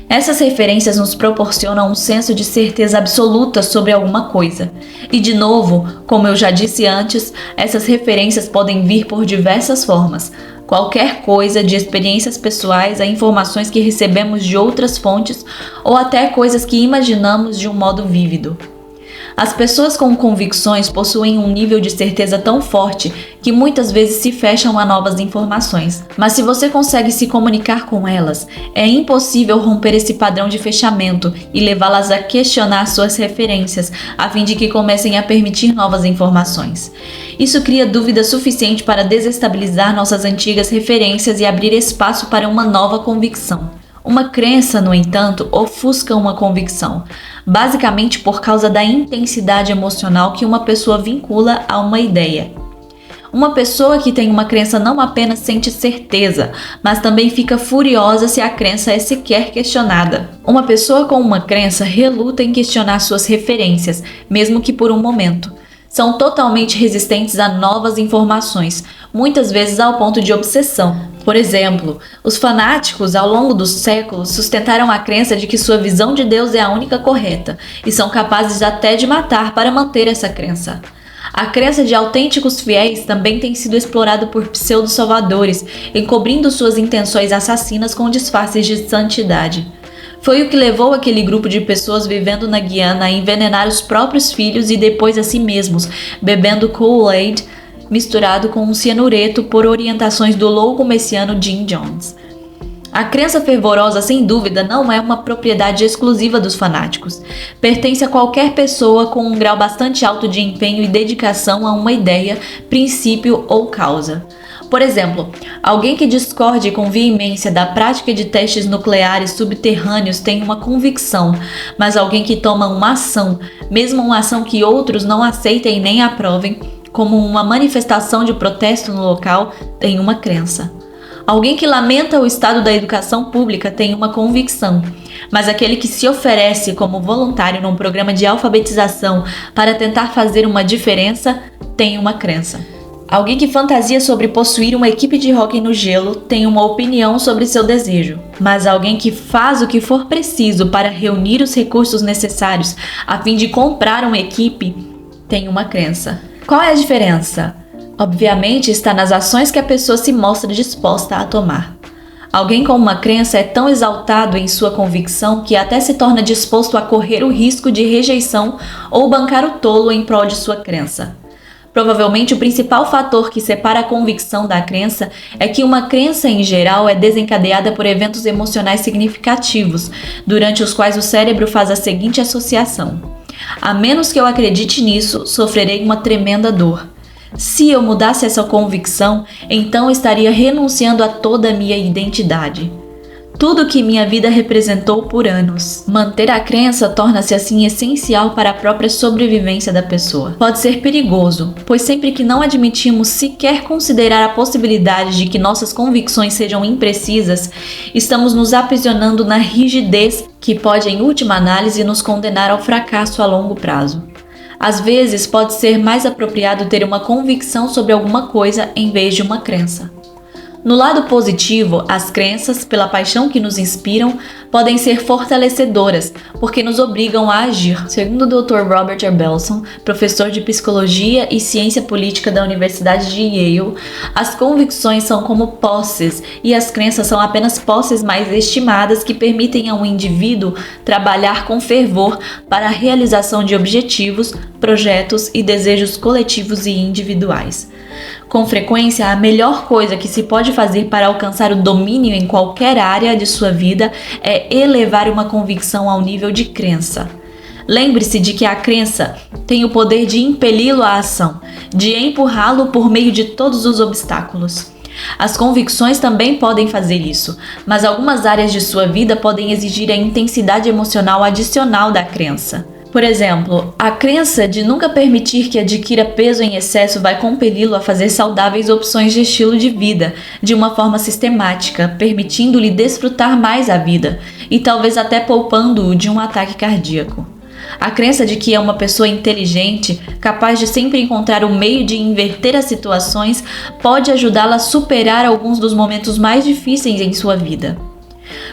Essas referências nos proporcionam um senso de certeza absoluta sobre alguma coisa. E, de novo, como eu já disse antes, essas referências podem vir por diversas formas. Qualquer coisa, de experiências pessoais a informações que recebemos de outras fontes ou até coisas que imaginamos de um modo vívido. As pessoas com convicções possuem um nível de certeza tão forte que muitas vezes se fecham a novas informações. Mas se você consegue se comunicar com elas, é impossível romper esse padrão de fechamento e levá-las a questionar suas referências, a fim de que comecem a permitir novas informações. Isso cria dúvida suficiente para desestabilizar nossas antigas referências e abrir espaço para uma nova convicção. Uma crença, no entanto, ofusca uma convicção, basicamente por causa da intensidade emocional que uma pessoa vincula a uma ideia. Uma pessoa que tem uma crença não apenas sente certeza, mas também fica furiosa se a crença é sequer questionada. Uma pessoa com uma crença reluta em questionar suas referências, mesmo que por um momento. São totalmente resistentes a novas informações, muitas vezes ao ponto de obsessão. Por exemplo, os fanáticos, ao longo dos séculos, sustentaram a crença de que sua visão de Deus é a única correta e são capazes até de matar para manter essa crença. A crença de autênticos fiéis também tem sido explorada por pseudo-salvadores, encobrindo suas intenções assassinas com disfarces de santidade. Foi o que levou aquele grupo de pessoas vivendo na Guiana a envenenar os próprios filhos e depois a si mesmos, bebendo Kool-Aid misturado com um cianureto por orientações do louco messiano Jim Jones. A crença fervorosa, sem dúvida, não é uma propriedade exclusiva dos fanáticos. Pertence a qualquer pessoa com um grau bastante alto de empenho e dedicação a uma ideia, princípio ou causa. Por exemplo, alguém que discorde com veemência da prática de testes nucleares subterrâneos tem uma convicção, mas alguém que toma uma ação, mesmo uma ação que outros não aceitem nem aprovem, como uma manifestação de protesto no local, tem uma crença. Alguém que lamenta o estado da educação pública tem uma convicção, mas aquele que se oferece como voluntário num programa de alfabetização para tentar fazer uma diferença tem uma crença. Alguém que fantasia sobre possuir uma equipe de hóquei no gelo tem uma opinião sobre seu desejo, mas alguém que faz o que for preciso para reunir os recursos necessários a fim de comprar uma equipe tem uma crença. Qual é a diferença? Obviamente está nas ações que a pessoa se mostra disposta a tomar. Alguém com uma crença é tão exaltado em sua convicção que até se torna disposto a correr o risco de rejeição ou bancar o tolo em prol de sua crença. Provavelmente o principal fator que separa a convicção da crença é que uma crença em geral é desencadeada por eventos emocionais significativos, durante os quais o cérebro faz a seguinte associação: a menos que eu acredite nisso, sofrerei uma tremenda dor. Se eu mudasse essa convicção, então estaria renunciando a toda a minha identidade. Tudo que minha vida representou por anos. Manter a crença torna-se assim essencial para a própria sobrevivência da pessoa. Pode ser perigoso, pois sempre que não admitimos sequer considerar a possibilidade de que nossas convicções sejam imprecisas, estamos nos aprisionando na rigidez que pode, em última análise, nos condenar ao fracasso a longo prazo. Às vezes, pode ser mais apropriado ter uma convicção sobre alguma coisa em vez de uma crença. No lado positivo, as crenças, pela paixão que nos inspiram, podem ser fortalecedoras, porque nos obrigam a agir. Segundo o Dr. Robert Abelson, professor de Psicologia e Ciência Política da Universidade de Yale, as convicções são como posses, e as crenças são apenas posses mais estimadas que permitem a um indivíduo trabalhar com fervor para a realização de objetivos, projetos e desejos coletivos e individuais. Com frequência, a melhor coisa que se pode fazer para alcançar o domínio em qualquer área de sua vida é elevar uma convicção ao nível de crença. Lembre-se de que a crença tem o poder de impeli-lo à ação, de empurrá-lo por meio de todos os obstáculos. As convicções também podem fazer isso, mas algumas áreas de sua vida podem exigir a intensidade emocional adicional da crença. Por exemplo, a crença de nunca permitir que adquira peso em excesso vai compeli-lo a fazer saudáveis opções de estilo de vida, de uma forma sistemática, permitindo-lhe desfrutar mais a vida e talvez até poupando-o de um ataque cardíaco. A crença de que é uma pessoa inteligente, capaz de sempre encontrar um meio de inverter as situações, pode ajudá-la a superar alguns dos momentos mais difíceis em sua vida.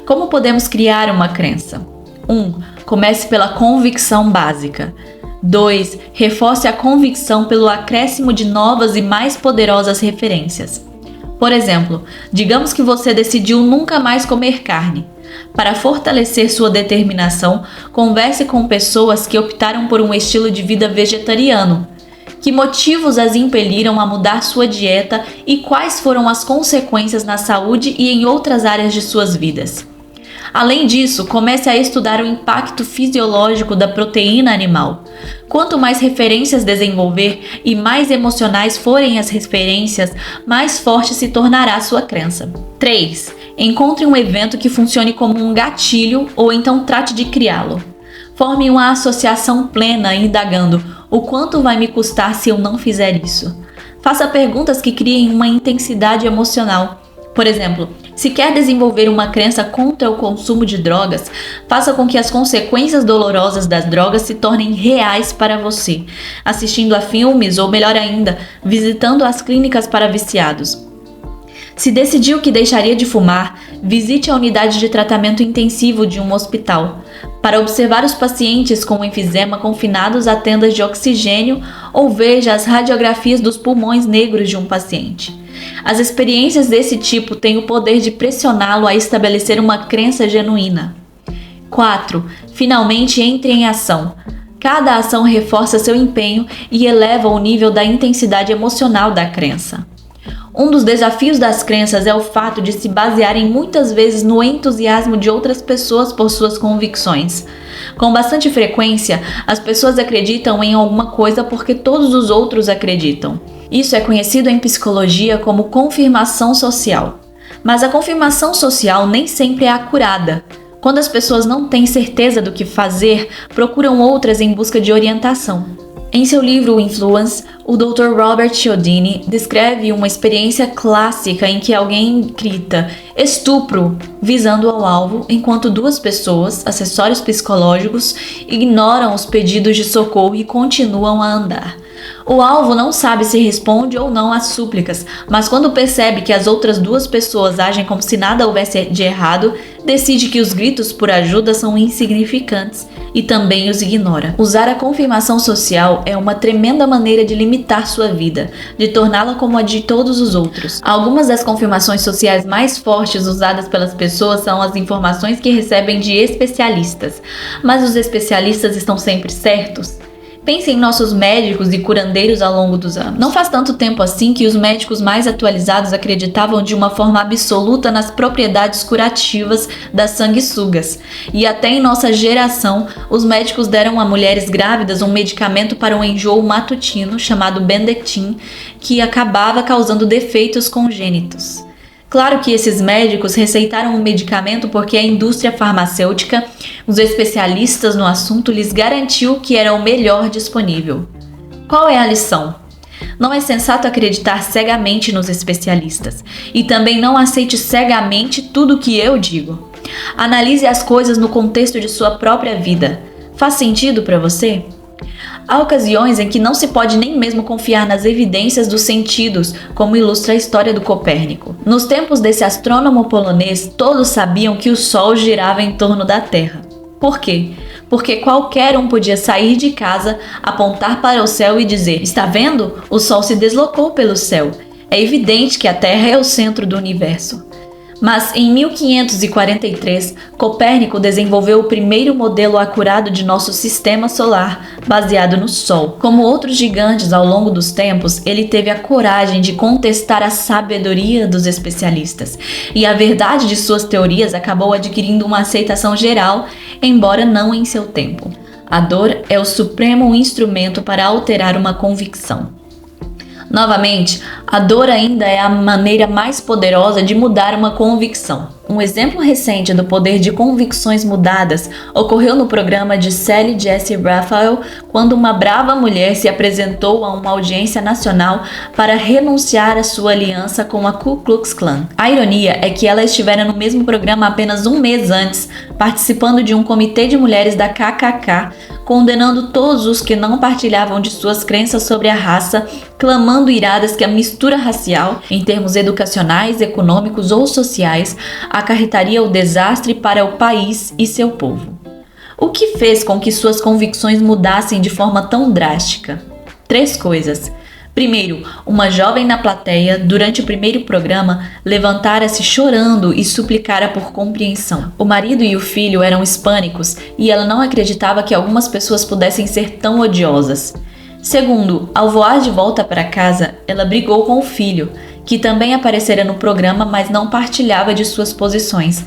Como podemos criar uma crença? 1. Comece pela convicção básica. 2. Reforce a convicção pelo acréscimo de novas e mais poderosas referências. Por exemplo, digamos que você decidiu nunca mais comer carne. Para fortalecer sua determinação, converse com pessoas que optaram por um estilo de vida vegetariano. Que motivos as impeliram a mudar sua dieta e quais foram as consequências na saúde e em outras áreas de suas vidas? Além disso, comece a estudar o impacto fisiológico da proteína animal. Quanto mais referências desenvolver e mais emocionais forem as referências, mais forte se tornará sua crença. 3. Encontre um evento que funcione como um gatilho ou então trate de criá-lo. Forme uma associação plena indagando: o quanto vai me custar se eu não fizer isso? Faça perguntas que criem uma intensidade emocional. Por exemplo, se quer desenvolver uma crença contra o consumo de drogas, faça com que as consequências dolorosas das drogas se tornem reais para você, assistindo a filmes ou, melhor ainda, visitando as clínicas para viciados. Se decidiu que deixaria de fumar, visite a unidade de tratamento intensivo de um hospital, para observar os pacientes com enfisema confinados a tendas de oxigênio ou veja as radiografias dos pulmões negros de um paciente. As experiências desse tipo têm o poder de pressioná-lo a estabelecer uma crença genuína. 4. Finalmente entre em ação. Cada ação reforça seu empenho e eleva o nível da intensidade emocional da crença. Um dos desafios das crenças é o fato de se basearem muitas vezes no entusiasmo de outras pessoas por suas convicções. Com bastante frequência, as pessoas acreditam em alguma coisa porque todos os outros acreditam. Isso é conhecido em psicologia como confirmação social. Mas a confirmação social nem sempre é acurada. Quando as pessoas não têm certeza do que fazer, procuram outras em busca de orientação. Em seu livro Influence, o Dr. Robert Cialdini descreve uma experiência clássica em que alguém grita "estupro" visando ao alvo, enquanto duas pessoas, acessórios psicológicos, ignoram os pedidos de socorro e continuam a andar. O alvo não sabe se responde ou não às súplicas, mas quando percebe que as outras duas pessoas agem como se nada houvesse de errado, decide que os gritos por ajuda são insignificantes e também os ignora. Usar a confirmação social é uma tremenda maneira de limitar sua vida, de torná-la como a de todos os outros. Algumas das confirmações sociais mais fortes usadas pelas pessoas são as informações que recebem de especialistas. Mas os especialistas estão sempre certos? Pense em nossos médicos e curandeiros ao longo dos anos. Não faz tanto tempo assim que os médicos mais atualizados acreditavam de uma forma absoluta nas propriedades curativas das sanguessugas. E até em nossa geração, os médicos deram a mulheres grávidas um medicamento para um enjoo matutino chamado Bendectin, que acabava causando defeitos congênitos. Claro que esses médicos receitaram o medicamento porque a indústria farmacêutica, os especialistas no assunto, lhes garantiu que era o melhor disponível. Qual é a lição? Não é sensato acreditar cegamente nos especialistas. E também não aceite cegamente tudo o que eu digo. Analise as coisas no contexto de sua própria vida. Faz sentido para você? Há ocasiões em que não se pode nem mesmo confiar nas evidências dos sentidos, como ilustra a história do Copérnico. Nos tempos desse astrônomo polonês, todos sabiam que o Sol girava em torno da Terra. Por quê? Porque qualquer um podia sair de casa, apontar para o céu e dizer: "Está vendo? O Sol se deslocou pelo céu. É evidente que a Terra é o centro do universo." Mas em 1543, Copérnico desenvolveu o primeiro modelo acurado de nosso sistema solar, baseado no Sol. Como outros gigantes ao longo dos tempos, ele teve a coragem de contestar a sabedoria dos especialistas, e a verdade de suas teorias acabou adquirindo uma aceitação geral, embora não em seu tempo. A dor é o supremo instrumento para alterar uma convicção. Novamente, a dor ainda é a maneira mais poderosa de mudar uma convicção. Um exemplo recente do poder de convicções mudadas ocorreu no programa de Sally Jessy Raphael, quando uma brava mulher se apresentou a uma audiência nacional para renunciar à sua aliança com a Ku Klux Klan. A ironia é que ela estivera no mesmo programa apenas um mês antes, participando de um comitê de mulheres da KKK, condenando todos os que não partilhavam de suas crenças sobre a raça, clamando iradas que a mistura racial, em termos educacionais, econômicos ou sociais, acarretaria o desastre para o país e seu povo. O que fez com que suas convicções mudassem de forma tão drástica? 3 coisas. Primeiro, uma jovem na plateia, durante o primeiro programa, levantara-se chorando e suplicara por compreensão. O marido e o filho eram hispânicos e ela não acreditava que algumas pessoas pudessem ser tão odiosas. Segundo, ao voar de volta para casa, ela brigou com o filho, que também aparecera no programa, mas não partilhava de suas posições,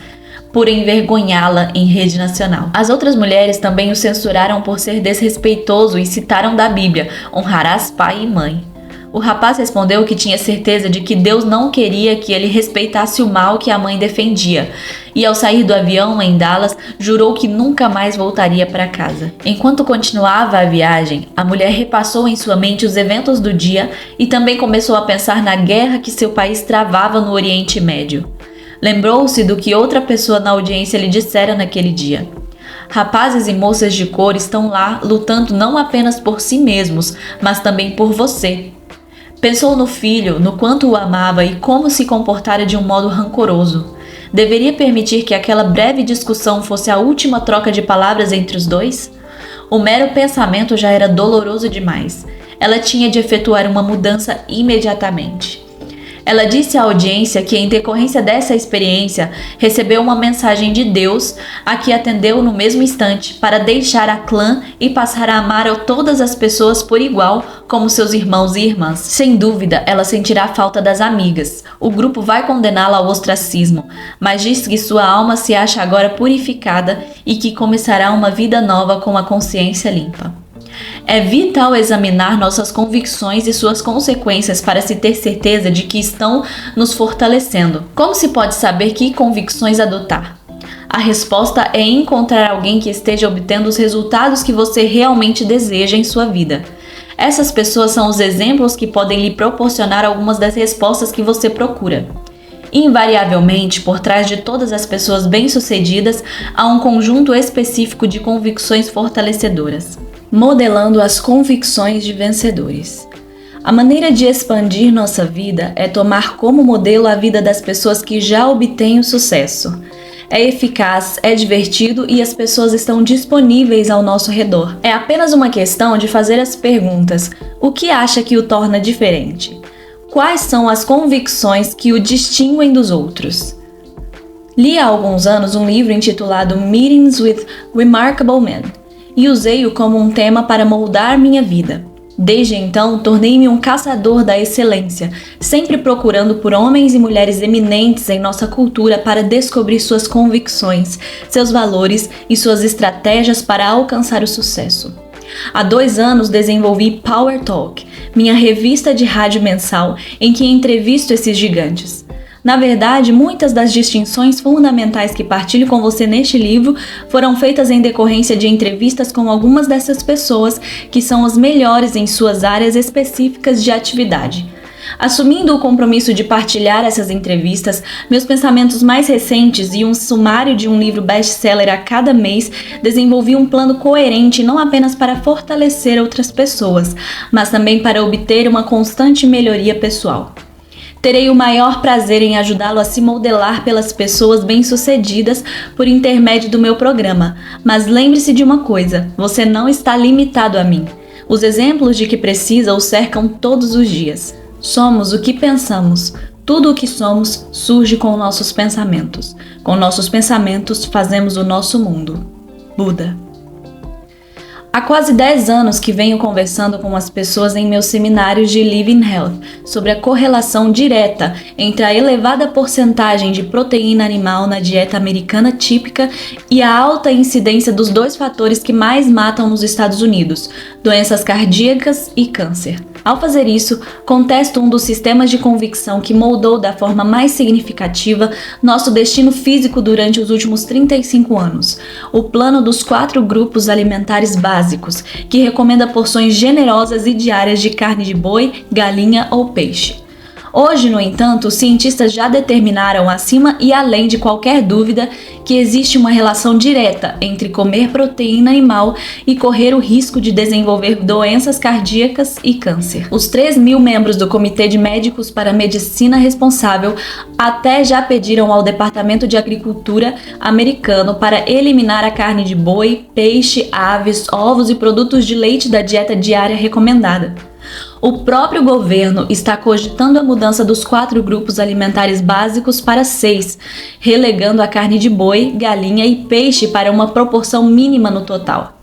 por envergonhá-la em rede nacional. As outras mulheres também o censuraram por ser desrespeitoso e citaram da Bíblia: honrarás pai e mãe. O rapaz respondeu que tinha certeza de que Deus não queria que ele respeitasse o mal que a mãe defendia, e ao sair do avião em Dallas, jurou que nunca mais voltaria para casa. Enquanto continuava a viagem, a mulher repassou em sua mente os eventos do dia e também começou a pensar na guerra que seu país travava no Oriente Médio. Lembrou-se do que outra pessoa na audiência lhe dissera naquele dia: rapazes e moças de cor estão lá lutando não apenas por si mesmos, mas também por você. Pensou no filho, no quanto o amava e como se comportara de um modo rancoroso. Deveria permitir que aquela breve discussão fosse a última troca de palavras entre os dois? O mero pensamento já era doloroso demais. Ela tinha de efetuar uma mudança imediatamente. Ela disse à audiência que, em decorrência dessa experiência, recebeu uma mensagem de Deus, a que atendeu no mesmo instante, para deixar a clã e passar a amar a todas as pessoas por igual, como seus irmãos e irmãs. Sem dúvida, ela sentirá a falta das amigas. O grupo vai condená-la ao ostracismo, mas diz que sua alma se acha agora purificada e que começará uma vida nova com a consciência limpa. É vital examinar nossas convicções e suas consequências para se ter certeza de que estão nos fortalecendo. Como se pode saber que convicções adotar? A resposta é encontrar alguém que esteja obtendo os resultados que você realmente deseja em sua vida. Essas pessoas são os exemplos que podem lhe proporcionar algumas das respostas que você procura. Invariavelmente, por trás de todas as pessoas bem-sucedidas, há um conjunto específico de convicções fortalecedoras. Modelando as convicções de vencedores. A maneira de expandir nossa vida é tomar como modelo a vida das pessoas que já obtêm o sucesso. É eficaz, é divertido e as pessoas estão disponíveis ao nosso redor. É apenas uma questão de fazer as perguntas: o que acha que o torna diferente? Quais são as convicções que o distinguem dos outros? Li há alguns anos um livro intitulado Meetings with Remarkable Men e usei-o como um tema para moldar minha vida. Desde então, tornei-me um caçador da excelência, sempre procurando por homens e mulheres eminentes em nossa cultura para descobrir suas convicções, seus valores e suas estratégias para alcançar o sucesso. Há 2 anos desenvolvi Power Talk, minha revista de rádio mensal em que entrevisto esses gigantes. Na verdade, muitas das distinções fundamentais que partilho com você neste livro foram feitas em decorrência de entrevistas com algumas dessas pessoas que são as melhores em suas áreas específicas de atividade. Assumindo o compromisso de partilhar essas entrevistas, meus pensamentos mais recentes e um sumário de um livro best-seller a cada mês, desenvolvi um plano coerente não apenas para fortalecer outras pessoas, mas também para obter uma constante melhoria pessoal. Terei o maior prazer em ajudá-lo a se modelar pelas pessoas bem-sucedidas por intermédio do meu programa. Mas lembre-se de uma coisa, você não está limitado a mim. Os exemplos de que precisa o cercam todos os dias. Somos o que pensamos. Tudo o que somos surge com nossos pensamentos. Com nossos pensamentos fazemos o nosso mundo. Buda. Há quase 10 anos que venho conversando com as pessoas em meus seminários de Living Health sobre a correlação direta entre a elevada porcentagem de proteína animal na dieta americana típica e a alta incidência dos 2 fatores que mais matam nos Estados Unidos, doenças cardíacas e câncer. Ao fazer isso, contesto um dos sistemas de convicção que moldou da forma mais significativa nosso destino físico durante os últimos 35 anos, o plano dos 4 grupos alimentares básicos, que recomenda porções generosas e diárias de carne de boi, galinha ou peixe. Hoje, no entanto, os cientistas já determinaram acima e além de qualquer dúvida que existe uma relação direta entre comer proteína animal e correr o risco de desenvolver doenças cardíacas e câncer. Os 3.000 membros do Comitê de Médicos para a Medicina Responsável até já pediram ao Departamento de Agricultura americano para eliminar a carne de boi, peixe, aves, ovos e produtos de leite da dieta diária recomendada. O próprio governo está cogitando a mudança dos 4 grupos alimentares básicos para 6, relegando a carne de boi, galinha e peixe para uma proporção mínima no total.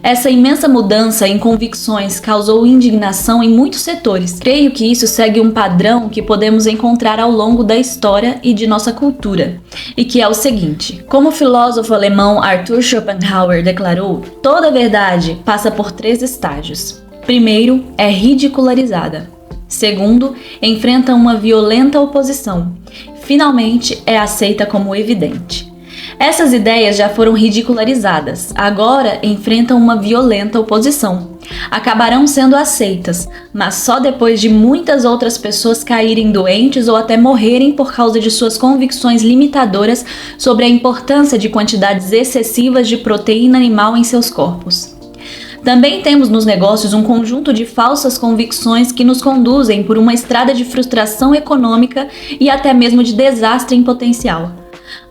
Essa imensa mudança em convicções causou indignação em muitos setores. Creio que isso segue um padrão que podemos encontrar ao longo da história e de nossa cultura, e que é o seguinte: como o filósofo alemão Arthur Schopenhauer declarou, toda verdade passa por 3 estágios. Primeiro, é ridicularizada. Segundo, enfrenta uma violenta oposição. Finalmente, é aceita como evidente. Essas ideias já foram ridicularizadas, agora enfrentam uma violenta oposição. Acabarão sendo aceitas, mas só depois de muitas outras pessoas caírem doentes ou até morrerem por causa de suas convicções limitadoras sobre a importância de quantidades excessivas de proteína animal em seus corpos. Também temos nos negócios um conjunto de falsas convicções que nos conduzem por uma estrada de frustração econômica e até mesmo de desastre em potencial.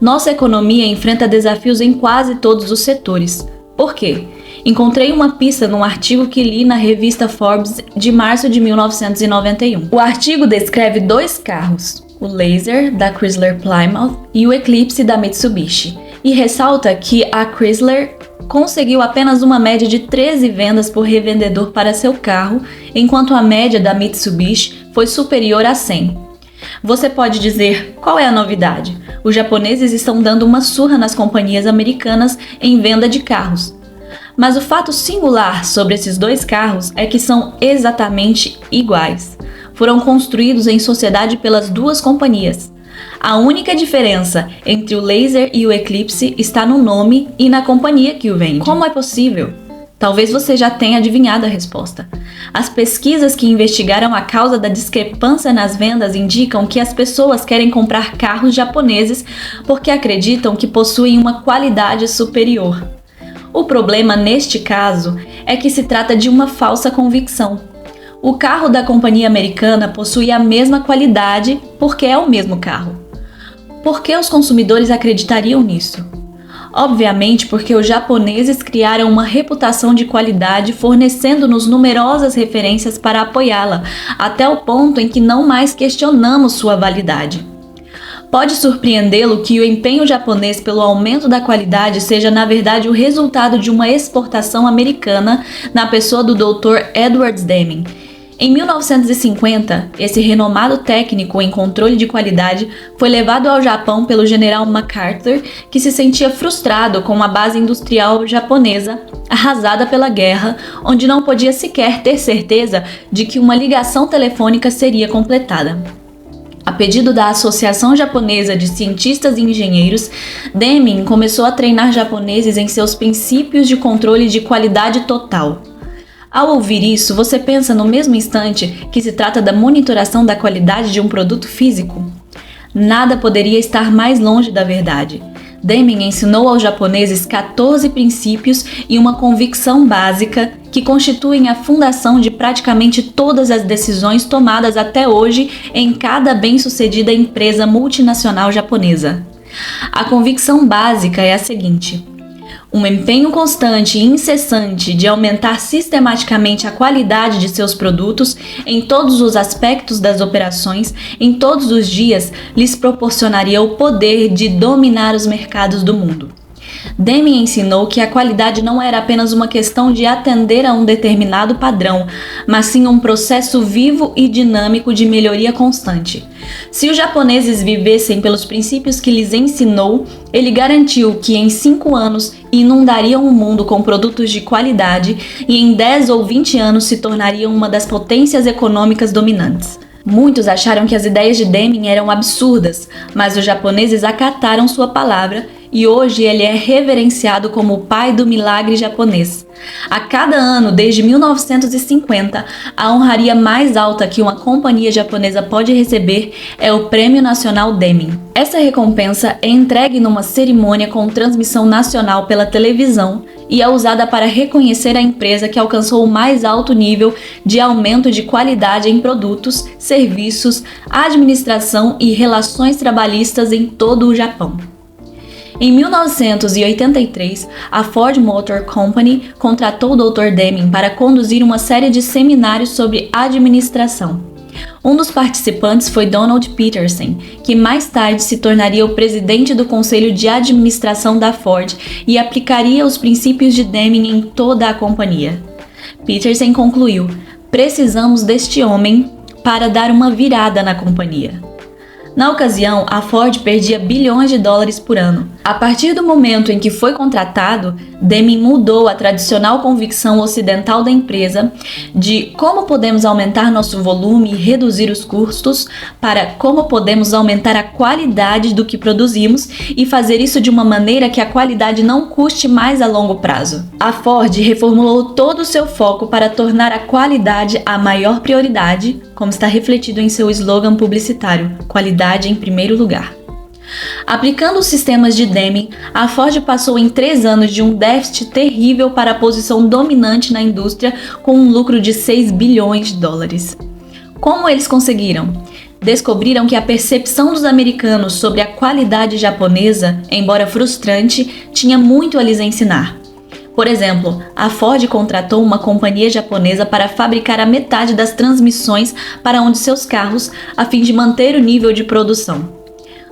Nossa economia enfrenta desafios em quase todos os setores. Por quê? Encontrei uma pista num artigo que li na revista Forbes de março de 1991. O artigo descreve 2 carros, o Laser, da Chrysler Plymouth, e o Eclipse, da Mitsubishi, e ressalta que a Chrysler conseguiu apenas uma média de 13 vendas por revendedor para seu carro, enquanto a média da Mitsubishi foi superior a 100. Você pode dizer, qual é a novidade? Os japoneses estão dando uma surra nas companhias americanas em venda de carros. Mas o fato singular sobre esses 2 carros é que são exatamente iguais. Foram construídos em sociedade pelas 2 companhias. A única diferença entre o Laser e o Eclipse está no nome e na companhia que o vende. Como é possível? Talvez você já tenha adivinhado a resposta. As pesquisas que investigaram a causa da discrepância nas vendas indicam que as pessoas querem comprar carros japoneses porque acreditam que possuem uma qualidade superior. O problema neste caso é que se trata de uma falsa convicção. O carro da companhia americana possui a mesma qualidade porque é o mesmo carro. Por que os consumidores acreditariam nisso? Obviamente porque os japoneses criaram uma reputação de qualidade fornecendo-nos numerosas referências para apoiá-la, até o ponto em que não mais questionamos sua validade. Pode surpreendê-lo que o empenho japonês pelo aumento da qualidade seja na verdade o resultado de uma exportação americana na pessoa do Dr. Edwards Deming. Em 1950, esse renomado técnico em controle de qualidade foi levado ao Japão pelo general MacArthur, que se sentia frustrado com a base industrial japonesa arrasada pela guerra, onde não podia sequer ter certeza de que uma ligação telefônica seria completada. A pedido da Associação Japonesa de Cientistas e Engenheiros, Deming começou a treinar japoneses em seus princípios de controle de qualidade total. Ao ouvir isso, você pensa no mesmo instante que se trata da monitoração da qualidade de um produto físico? Nada poderia estar mais longe da verdade. Deming ensinou aos japoneses 14 princípios e uma convicção básica que constituem a fundação de praticamente todas as decisões tomadas até hoje em cada bem-sucedida empresa multinacional japonesa. A convicção básica é a seguinte: um empenho constante e incessante de aumentar sistematicamente a qualidade de seus produtos em todos os aspectos das operações, em todos os dias, lhes proporcionaria o poder de dominar os mercados do mundo. Deming ensinou que a qualidade não era apenas uma questão de atender a um determinado padrão, mas sim um processo vivo e dinâmico de melhoria constante. Se os japoneses vivessem pelos princípios que lhes ensinou, ele garantiu que em 5 anos inundariam o mundo com produtos de qualidade e em 10 ou 20 anos se tornariam uma das potências econômicas dominantes. Muitos acharam que as ideias de Deming eram absurdas, mas os japoneses acataram sua palavra e hoje ele é reverenciado como o pai do milagre japonês. A cada ano, desde 1950, a honraria mais alta que uma companhia japonesa pode receber é o Prêmio Nacional Deming. Essa recompensa é entregue numa cerimônia com transmissão nacional pela televisão e é usada para reconhecer a empresa que alcançou o mais alto nível de aumento de qualidade em produtos, serviços, administração e relações trabalhistas em todo o Japão. Em 1983, a Ford Motor Company contratou o Dr. Deming para conduzir uma série de seminários sobre administração. Um dos participantes foi Donald Peterson, que mais tarde se tornaria o presidente do Conselho de Administração da Ford e aplicaria os princípios de Deming em toda a companhia. Peterson concluiu: "Precisamos deste homem para dar uma virada na companhia." Na ocasião, a Ford perdia bilhões de dólares por ano. A partir do momento em que foi contratado, Deming mudou a tradicional convicção ocidental da empresa de como podemos aumentar nosso volume e reduzir os custos para como podemos aumentar a qualidade do que produzimos e fazer isso de uma maneira que a qualidade não custe mais a longo prazo. A Ford reformulou todo o seu foco para tornar a qualidade a maior prioridade, como está refletido em seu slogan publicitário: qualidade em primeiro lugar. Aplicando os sistemas de Deming, a Ford passou em 3 anos de um déficit terrível para a posição dominante na indústria com um lucro de 6 bilhões de dólares. Como eles conseguiram? Descobriram que a percepção dos americanos sobre a qualidade japonesa, embora frustrante, tinha muito a lhes ensinar. Por exemplo, a Ford contratou uma companhia japonesa para fabricar a metade das transmissões para um de seus carros, a fim de manter o nível de produção.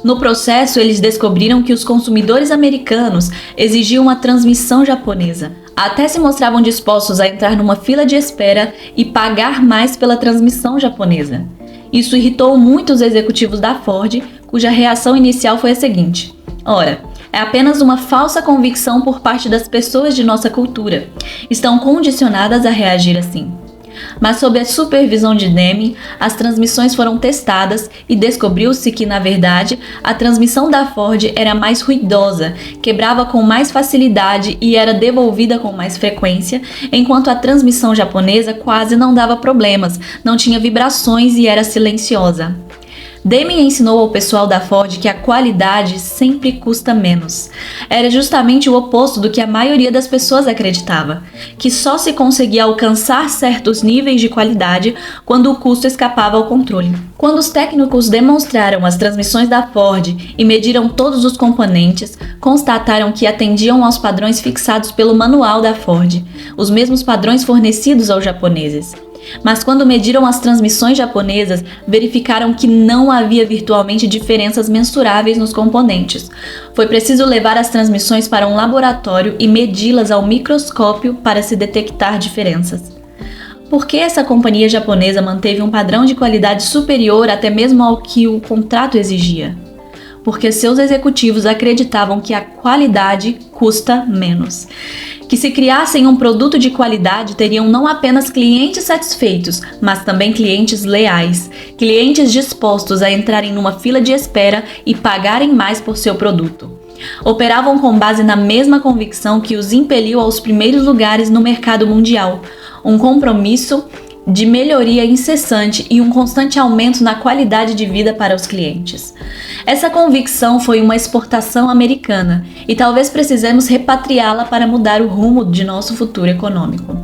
No processo, eles descobriram que os consumidores americanos exigiam uma transmissão japonesa. Até se mostravam dispostos a entrar numa fila de espera e pagar mais pela transmissão japonesa. Isso irritou muito os executivos da Ford, cuja reação inicial foi a seguinte: ora, é apenas uma falsa convicção por parte das pessoas de nossa cultura. Estão condicionadas a reagir assim. Mas sob a supervisão de Deming, as transmissões foram testadas e descobriu-se que, na verdade, a transmissão da Ford era mais ruidosa, quebrava com mais facilidade e era devolvida com mais frequência, enquanto a transmissão japonesa quase não dava problemas, não tinha vibrações e era silenciosa. Deming ensinou ao pessoal da Ford que a qualidade sempre custa menos. Era justamente o oposto do que a maioria das pessoas acreditava, que só se conseguia alcançar certos níveis de qualidade quando o custo escapava ao controle. Quando os técnicos demonstraram as transmissões da Ford e mediram todos os componentes, constataram que atendiam aos padrões fixados pelo manual da Ford, os mesmos padrões fornecidos aos japoneses. Mas quando mediram as transmissões japonesas, verificaram que não havia virtualmente diferenças mensuráveis nos componentes. Foi preciso levar as transmissões para um laboratório e medi-las ao microscópio para se detectar diferenças. Por que essa companhia japonesa manteve um padrão de qualidade superior até mesmo ao que o contrato exigia? Porque seus executivos acreditavam que a qualidade custa menos. Que se criassem um produto de qualidade, teriam não apenas clientes satisfeitos, mas também clientes leais, clientes dispostos a entrarem numa fila de espera e pagarem mais por seu produto. Operavam com base na mesma convicção que os impeliu aos primeiros lugares no mercado mundial, um compromisso de melhoria incessante e um constante aumento na qualidade de vida para os clientes. Essa convicção foi uma exportação americana e talvez precisemos repatriá-la para mudar o rumo de nosso futuro econômico.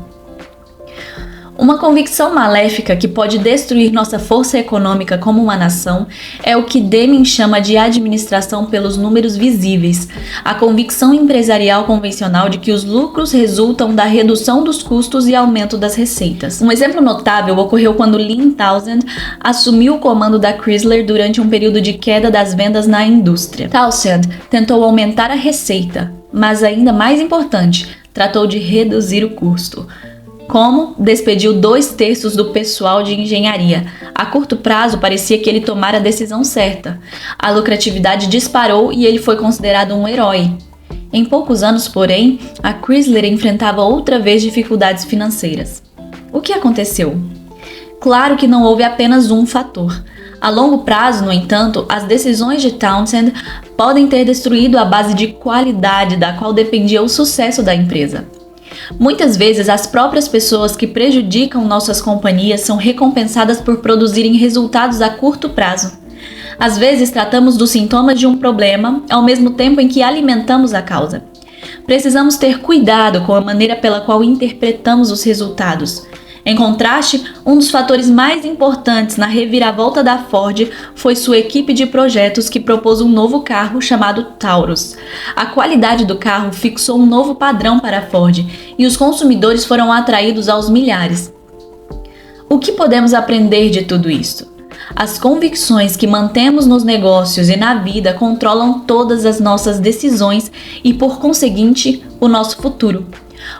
Uma convicção maléfica que pode destruir nossa força econômica como uma nação é o que Deming chama de administração pelos números visíveis, a convicção empresarial convencional de que os lucros resultam da redução dos custos e aumento das receitas. Um exemplo notável ocorreu quando Lynn Townsend assumiu o comando da Chrysler durante um período de queda das vendas na indústria. Townsend tentou aumentar a receita, mas ainda mais importante, tratou de reduzir o custo. Como? Despediu 2/3 do pessoal de engenharia. A curto prazo, parecia que ele tomara a decisão certa. A lucratividade disparou e ele foi considerado um herói. Em poucos anos, porém, a Chrysler enfrentava outra vez dificuldades financeiras. O que aconteceu? Claro que não houve apenas um fator. A longo prazo, no entanto, as decisões de Townsend podem ter destruído a base de qualidade da qual dependia o sucesso da empresa. Muitas vezes, as próprias pessoas que prejudicam nossas companhias são recompensadas por produzirem resultados a curto prazo. Às vezes, tratamos dos sintomas de um problema ao mesmo tempo em que alimentamos a causa. Precisamos ter cuidado com a maneira pela qual interpretamos os resultados. Em contraste, um dos fatores mais importantes na reviravolta da Ford foi sua equipe de projetos que propôs um novo carro chamado Taurus. A qualidade do carro fixou um novo padrão para a Ford e os consumidores foram atraídos aos milhares. O que podemos aprender de tudo isso? As convicções que mantemos nos negócios e na vida controlam todas as nossas decisões e, por conseguinte, o nosso futuro.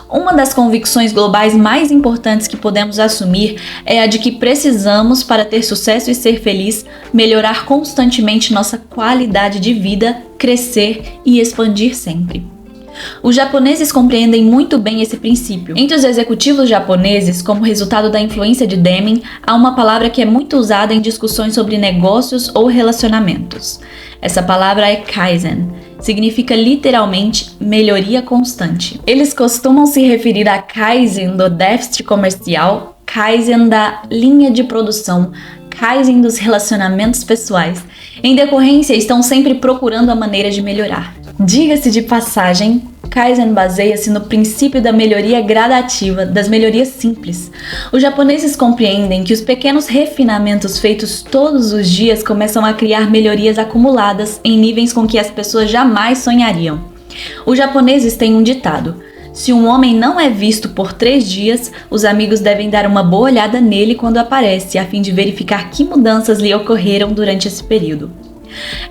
Uma das convicções globais mais importantes que podemos assumir é a de que precisamos, para ter sucesso e ser feliz, melhorar constantemente nossa qualidade de vida, crescer e expandir sempre. Os japoneses compreendem muito bem esse princípio. Entre os executivos japoneses, como resultado da influência de Deming, há uma palavra que é muito usada em discussões sobre negócios ou relacionamentos. Essa palavra é Kaizen. Significa literalmente melhoria constante. Eles costumam se referir a Kaizen do déficit comercial, Kaizen da linha de produção, Kaizen dos relacionamentos pessoais. Em decorrência, estão sempre procurando a maneira de melhorar. Diga-se de passagem, Kaizen baseia-se no princípio da melhoria gradativa, das melhorias simples. Os japoneses compreendem que os pequenos refinamentos feitos todos os dias começam a criar melhorias acumuladas em níveis com que as pessoas jamais sonhariam. Os japoneses têm um ditado: se um homem não é visto por 3 dias, os amigos devem dar uma boa olhada nele quando aparece, a fim de verificar que mudanças lhe ocorreram durante esse período.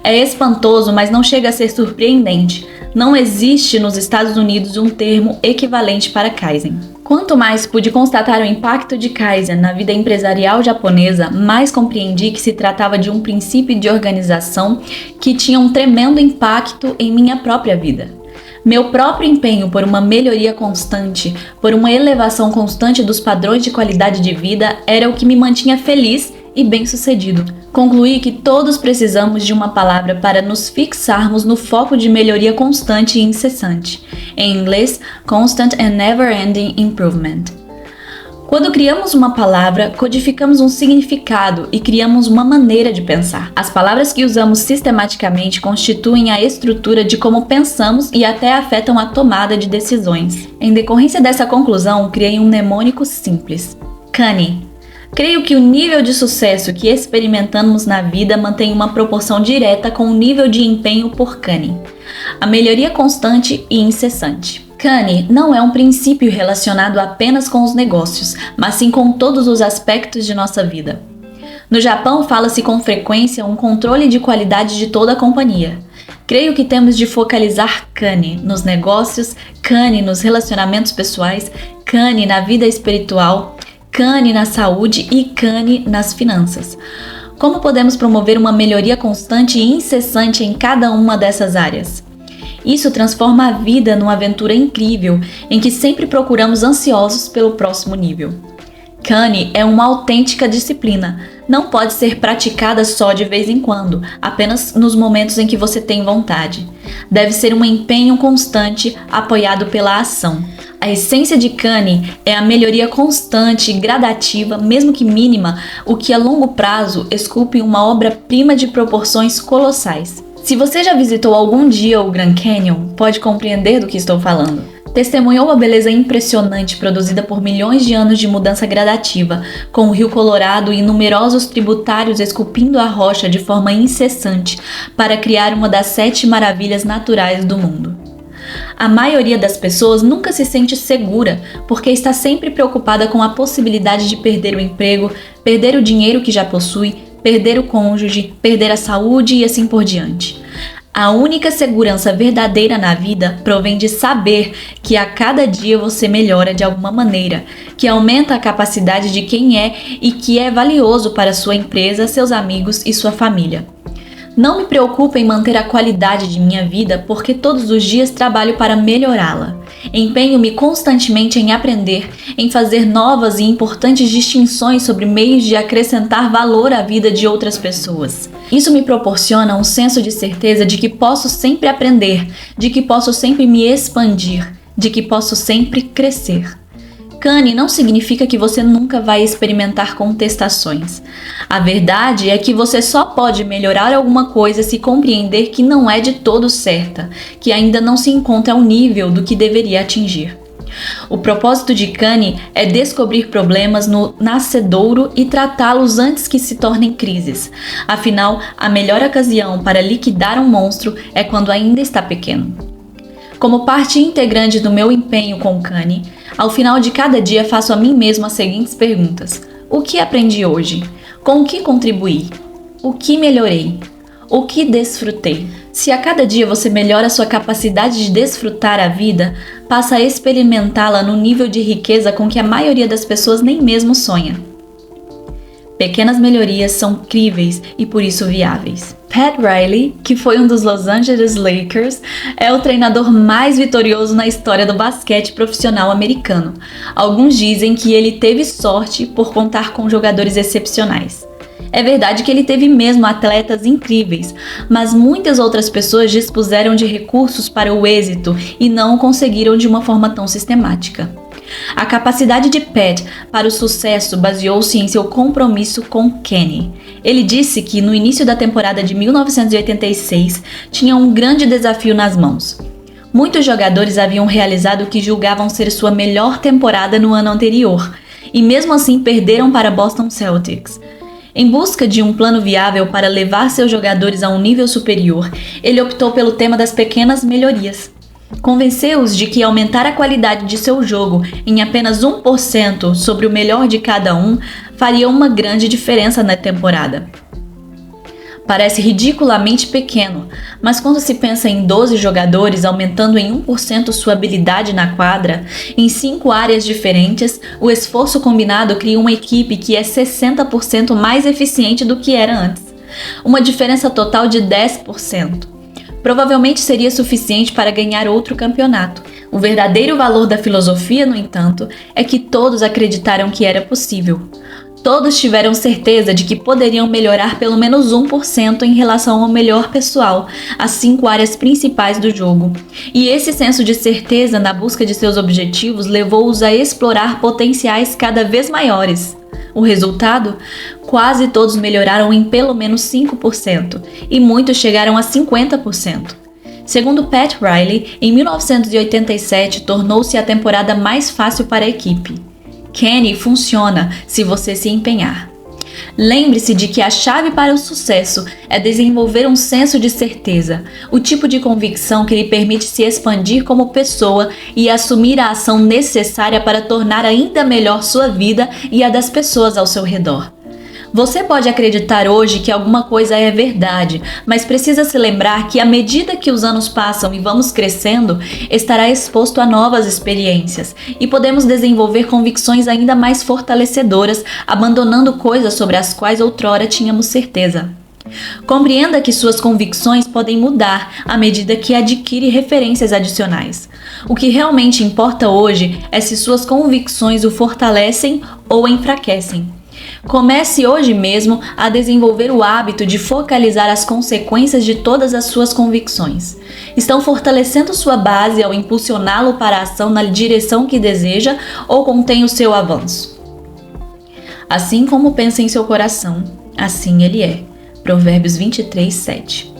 É espantoso, mas não chega a ser surpreendente. Não existe nos Estados Unidos um termo equivalente para Kaizen. Quanto mais pude constatar o impacto de Kaizen na vida empresarial japonesa, mais compreendi que se tratava de um princípio de organização que tinha um tremendo impacto em minha própria vida. Meu próprio empenho por uma melhoria constante, por uma elevação constante dos padrões de qualidade de vida, era o que me mantinha feliz e bem-sucedido. Concluí que todos precisamos de uma palavra para nos fixarmos no foco de melhoria constante e incessante. Em inglês, Constant and Never-Ending Improvement. Quando criamos uma palavra, codificamos um significado e criamos uma maneira de pensar. As palavras que usamos sistematicamente constituem a estrutura de como pensamos e até afetam a tomada de decisões. Em decorrência dessa conclusão, criei um mnemônico simples: Kani. Creio que o nível de sucesso que experimentamos na vida mantém uma proporção direta com o nível de empenho por Kani, a melhoria constante e incessante. Kani não é um princípio relacionado apenas com os negócios, mas sim com todos os aspectos de nossa vida. No Japão, fala-se com frequência um controle de qualidade de toda a companhia. Creio que temos de focalizar Kani nos negócios, Kani nos relacionamentos pessoais, Kani na vida espiritual, Kani na saúde e Kani nas finanças. Como podemos promover uma melhoria constante e incessante em cada uma dessas áreas? Isso transforma a vida numa aventura incrível, em que sempre procuramos ansiosos pelo próximo nível. Kani é uma autêntica disciplina. Não pode ser praticada só de vez em quando, apenas nos momentos em que você tem vontade. Deve ser um empenho constante, apoiado pela ação. A essência de Kani é a melhoria constante e gradativa, mesmo que mínima, o que a longo prazo esculpe uma obra-prima de proporções colossais. Se você já visitou algum dia o Grand Canyon, pode compreender do que estou falando. Testemunhou a beleza impressionante produzida por milhões de anos de mudança gradativa, com o Rio Colorado e numerosos tributários esculpindo a rocha de forma incessante para criar uma das 7 maravilhas naturais do mundo. A maioria das pessoas nunca se sente segura, porque está sempre preocupada com a possibilidade de perder o emprego, perder o dinheiro que já possui, perder o cônjuge, perder a saúde e assim por diante. A única segurança verdadeira na vida provém de saber que a cada dia você melhora de alguma maneira, que aumenta a capacidade de quem é e que é valioso para sua empresa, seus amigos e sua família. Não me preocupo em manter a qualidade de minha vida porque todos os dias trabalho para melhorá-la. Empenho-me constantemente em aprender, em fazer novas e importantes distinções sobre meios de acrescentar valor à vida de outras pessoas. Isso me proporciona um senso de certeza de que posso sempre aprender, de que posso sempre me expandir, de que posso sempre crescer. Cane não significa que você nunca vai experimentar contestações. A verdade é que você só pode melhorar alguma coisa se compreender que não é de todo certa, que ainda não se encontra ao nível do que deveria atingir. O propósito de Cane é descobrir problemas no nascedouro e tratá-los antes que se tornem crises. Afinal, a melhor ocasião para liquidar um monstro é quando ainda está pequeno. Como parte integrante do meu empenho com Cane, ao final de cada dia faço a mim mesmo as seguintes perguntas: o que aprendi hoje? Com o que contribuí? O que melhorei? O que desfrutei? Se a cada dia você melhora sua capacidade de desfrutar a vida, passa a experimentá-la no nível de riqueza com que a maioria das pessoas nem mesmo sonha. Pequenas melhorias são críveis e por isso viáveis. Pat Riley, que foi um dos Los Angeles Lakers, é o treinador mais vitorioso na história do basquete profissional americano. Alguns dizem que ele teve sorte por contar com jogadores excepcionais. É verdade que ele teve mesmo atletas incríveis, mas muitas outras pessoas dispuseram de recursos para o êxito e não o conseguiram de uma forma tão sistemática. A capacidade de Pat para o sucesso baseou-se em seu compromisso com Cane. Ele disse que no início da temporada de 1986 tinha um grande desafio nas mãos. Muitos jogadores haviam realizado o que julgavam ser sua melhor temporada no ano anterior, e mesmo assim perderam para Boston Celtics. Em busca de um plano viável para levar seus jogadores a um nível superior, ele optou pelo tema das pequenas melhorias. Convenceu-os de que aumentar a qualidade de seu jogo em apenas 1% sobre o melhor de cada um faria uma grande diferença na temporada. Parece ridiculamente pequeno, mas quando se pensa em 12 jogadores aumentando em 1% sua habilidade na quadra, em 5 áreas diferentes, o esforço combinado cria uma equipe que é 60% mais eficiente do que era antes. Uma diferença total de 10%. Provavelmente seria suficiente para ganhar outro campeonato. O verdadeiro valor da filosofia, no entanto, é que todos acreditaram que era possível. Todos tiveram certeza de que poderiam melhorar pelo menos 1% em relação ao melhor pessoal, as 5 áreas principais do jogo. E esse senso de certeza na busca de seus objetivos levou-os a explorar potenciais cada vez maiores. O resultado? Quase todos melhoraram em pelo menos 5%, e muitos chegaram a 50%. Segundo Pat Riley, em 1987 tornou-se a temporada mais fácil para a equipe. Cane funciona se você se empenhar. Lembre-se de que a chave para o sucesso é desenvolver um senso de certeza, o tipo de convicção que lhe permite se expandir como pessoa e assumir a ação necessária para tornar ainda melhor sua vida e a das pessoas ao seu redor. Você pode acreditar hoje que alguma coisa é verdade, mas precisa se lembrar que à medida que os anos passam e vamos crescendo, estará exposto a novas experiências e podemos desenvolver convicções ainda mais fortalecedoras, abandonando coisas sobre as quais outrora tínhamos certeza. Compreenda que suas convicções podem mudar à medida que adquire referências adicionais. O que realmente importa hoje é se suas convicções o fortalecem ou enfraquecem. Comece hoje mesmo a desenvolver o hábito de focalizar as consequências de todas as suas convicções. Estão fortalecendo sua base ao impulsioná-lo para a ação na direção que deseja ou contém o seu avanço? Assim como pensa em seu coração, assim ele é. Provérbios 23, 7.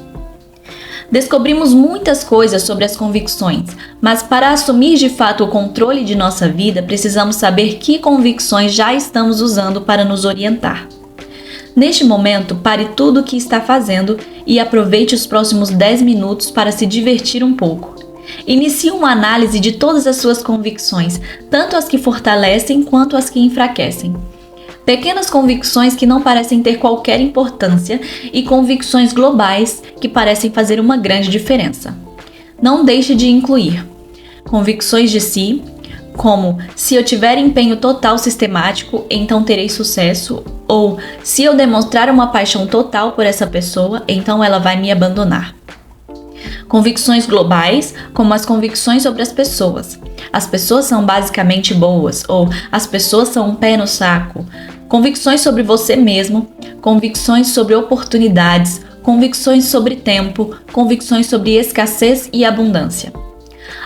Descobrimos muitas coisas sobre as convicções, mas para assumir de fato o controle de nossa vida, precisamos saber que convicções já estamos usando para nos orientar. Neste momento, pare tudo o que está fazendo e aproveite os próximos 10 minutos para se divertir um pouco. Inicie uma análise de todas as suas convicções, tanto as que fortalecem quanto as que enfraquecem. Pequenas convicções que não parecem ter qualquer importância e convicções globais que parecem fazer uma grande diferença. Não deixe de incluir convicções de si, como se eu tiver empenho total sistemático, então terei sucesso, ou se eu demonstrar uma paixão total por essa pessoa, então ela vai me abandonar. Convicções globais, como as convicções sobre as pessoas. As pessoas são basicamente boas, ou as pessoas são um pé no saco. Convicções sobre você mesmo, convicções sobre oportunidades, convicções sobre tempo, convicções sobre escassez e abundância.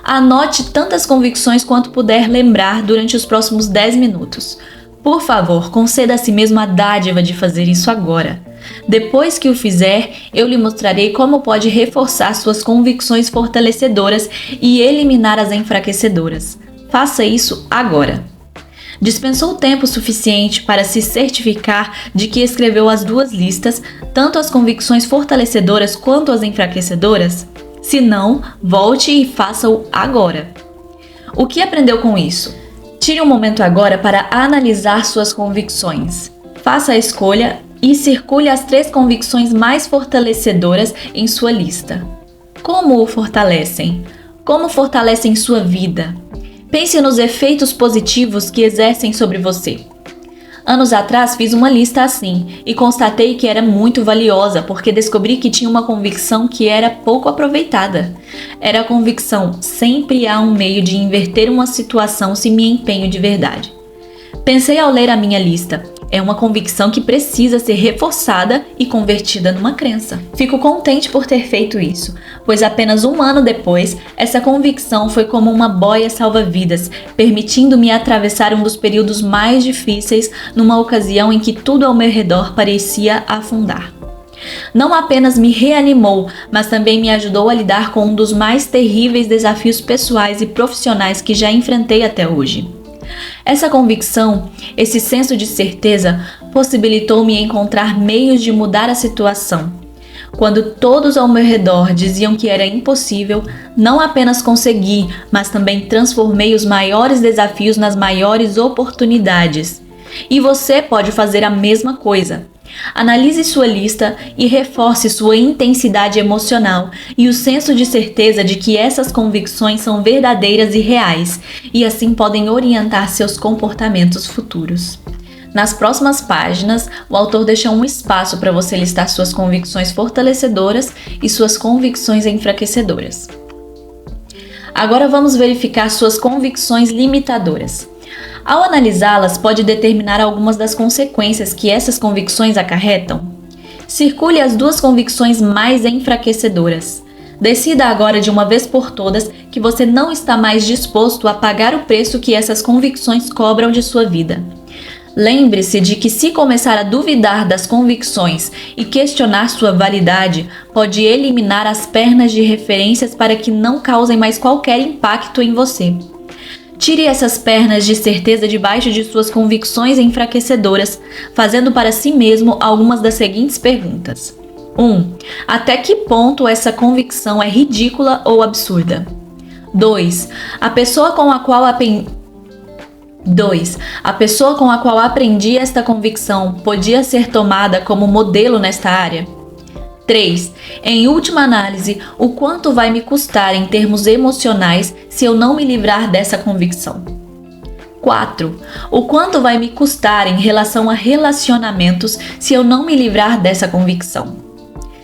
Anote tantas convicções quanto puder lembrar durante os próximos 10 minutos. Por favor, conceda a si mesmo a dádiva de fazer isso agora. Depois que o fizer, eu lhe mostrarei como pode reforçar suas convicções fortalecedoras e eliminar as enfraquecedoras. Faça isso agora. Dispensou tempo suficiente para se certificar de que escreveu as duas listas, tanto as convicções fortalecedoras quanto as enfraquecedoras? Se não, volte e faça-o agora. O que aprendeu com isso? Tire um momento agora para analisar suas convicções. Faça a escolha e circule as 3 convicções mais fortalecedoras em sua lista. Como o fortalecem? Como fortalecem sua vida? Pense nos efeitos positivos que exercem sobre você. Anos atrás fiz uma lista assim e constatei que era muito valiosa porque descobri que tinha uma convicção que era pouco aproveitada. Era a convicção: sempre há um meio de inverter uma situação se me empenho de verdade. Pensei ao ler a minha lista: é uma convicção que precisa ser reforçada e convertida numa crença. Fico contente por ter feito isso, pois apenas um ano depois, essa convicção foi como uma boia salva-vidas, permitindo-me atravessar um dos períodos mais difíceis numa ocasião em que tudo ao meu redor parecia afundar. Não apenas me reanimou, mas também me ajudou a lidar com um dos mais terríveis desafios pessoais e profissionais que já enfrentei até hoje. Essa convicção, esse senso de certeza, possibilitou-me encontrar meios de mudar a situação. Quando todos ao meu redor diziam que era impossível, não apenas consegui, mas também transformei os maiores desafios nas maiores oportunidades. E você pode fazer a mesma coisa. Analise sua lista e reforce sua intensidade emocional e o senso de certeza de que essas convicções são verdadeiras e reais, e assim podem orientar seus comportamentos futuros. Nas próximas páginas, o autor deixa um espaço para você listar suas convicções fortalecedoras e suas convicções enfraquecedoras. Agora vamos verificar suas convicções limitadoras. Ao analisá-las, pode determinar algumas das consequências que essas convicções acarretam. Circule as 2 convicções mais enfraquecedoras. Decida agora de uma vez por todas que você não está mais disposto a pagar o preço que essas convicções cobram de sua vida. Lembre-se de que se começar a duvidar das convicções e questionar sua validade, pode eliminar as pernas de referências para que não causem mais qualquer impacto em você. Tire essas pernas de certeza debaixo de suas convicções enfraquecedoras, fazendo para si mesmo algumas das seguintes perguntas. 1. Até que ponto essa convicção é ridícula ou absurda? 2. A pessoa com a qual aprendi esta convicção podia ser tomada como modelo nesta área? 3. Em última análise, o quanto vai me custar em termos emocionais se eu não me livrar dessa convicção? 4. O quanto vai me custar em relação a relacionamentos se eu não me livrar dessa convicção?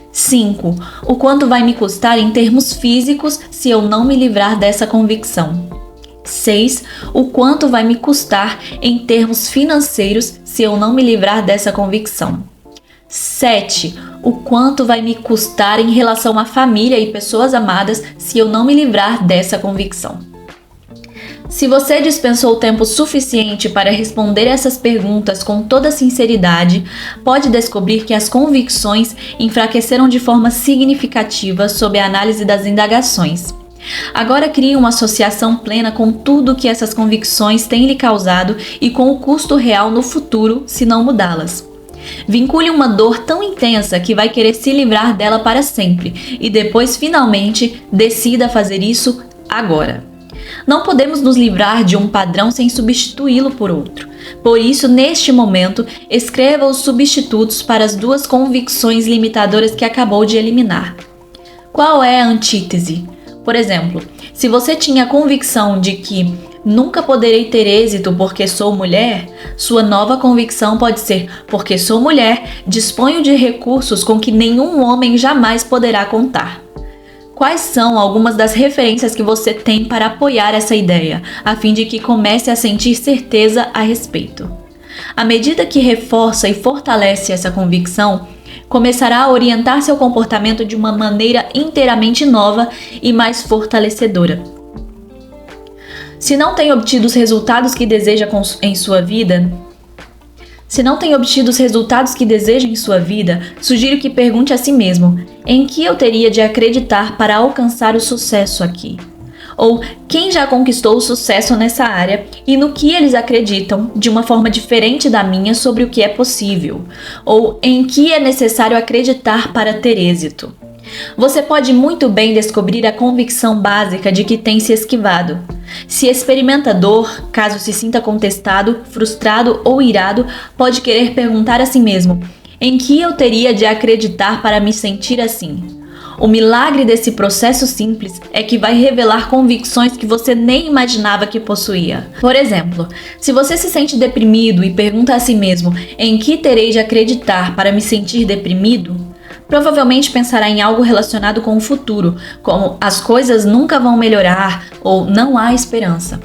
5. O quanto vai me custar em termos físicos se eu não me livrar dessa convicção? 6. O quanto vai me custar em termos financeiros se eu não me livrar dessa convicção? 7. O quanto vai me custar em relação à família e pessoas amadas se eu não me livrar dessa convicção? Se você dispensou tempo suficiente para responder essas perguntas com toda sinceridade, pode descobrir que as convicções enfraqueceram de forma significativa sob a análise das indagações. Agora crie uma associação plena com tudo que essas convicções têm lhe causado e com o custo real no futuro se não mudá-las. Vincule uma dor tão intensa que vai querer se livrar dela para sempre e depois finalmente decida fazer isso agora. Não podemos nos livrar de um padrão sem substituí-lo por outro. Por isso, neste momento, escreva os substitutos para as 2 convicções limitadoras que acabou de eliminar. Qual é a antítese? Por exemplo, se você tinha a convicção de que nunca poderei ter êxito porque sou mulher, sua nova convicção pode ser: porque sou mulher, disponho de recursos com que nenhum homem jamais poderá contar. Quais são algumas das referências que você tem para apoiar essa ideia, a fim de que comece a sentir certeza a respeito? À medida que reforça e fortalece essa convicção, começará a orientar seu comportamento de uma maneira inteiramente nova e mais fortalecedora. Se não tem obtido os resultados que deseja em sua vida, sugiro que pergunte a si mesmo: em que eu teria de acreditar para alcançar o sucesso aqui? Ou quem já conquistou o sucesso nessa área e no que eles acreditam de uma forma diferente da minha sobre o que é possível? Ou em que é necessário acreditar para ter êxito? Você pode muito bem descobrir a convicção básica de que tem se esquivado. Se experimenta dor, caso se sinta contestado, frustrado ou irado, pode querer perguntar a si mesmo: em que eu teria de acreditar para me sentir assim? O milagre desse processo simples é que vai revelar convicções que você nem imaginava que possuía. Por exemplo, se você se sente deprimido e pergunta a si mesmo: em que terei de acreditar para me sentir deprimido? Provavelmente pensará em algo relacionado com o futuro, como as coisas nunca vão melhorar ou não há esperança.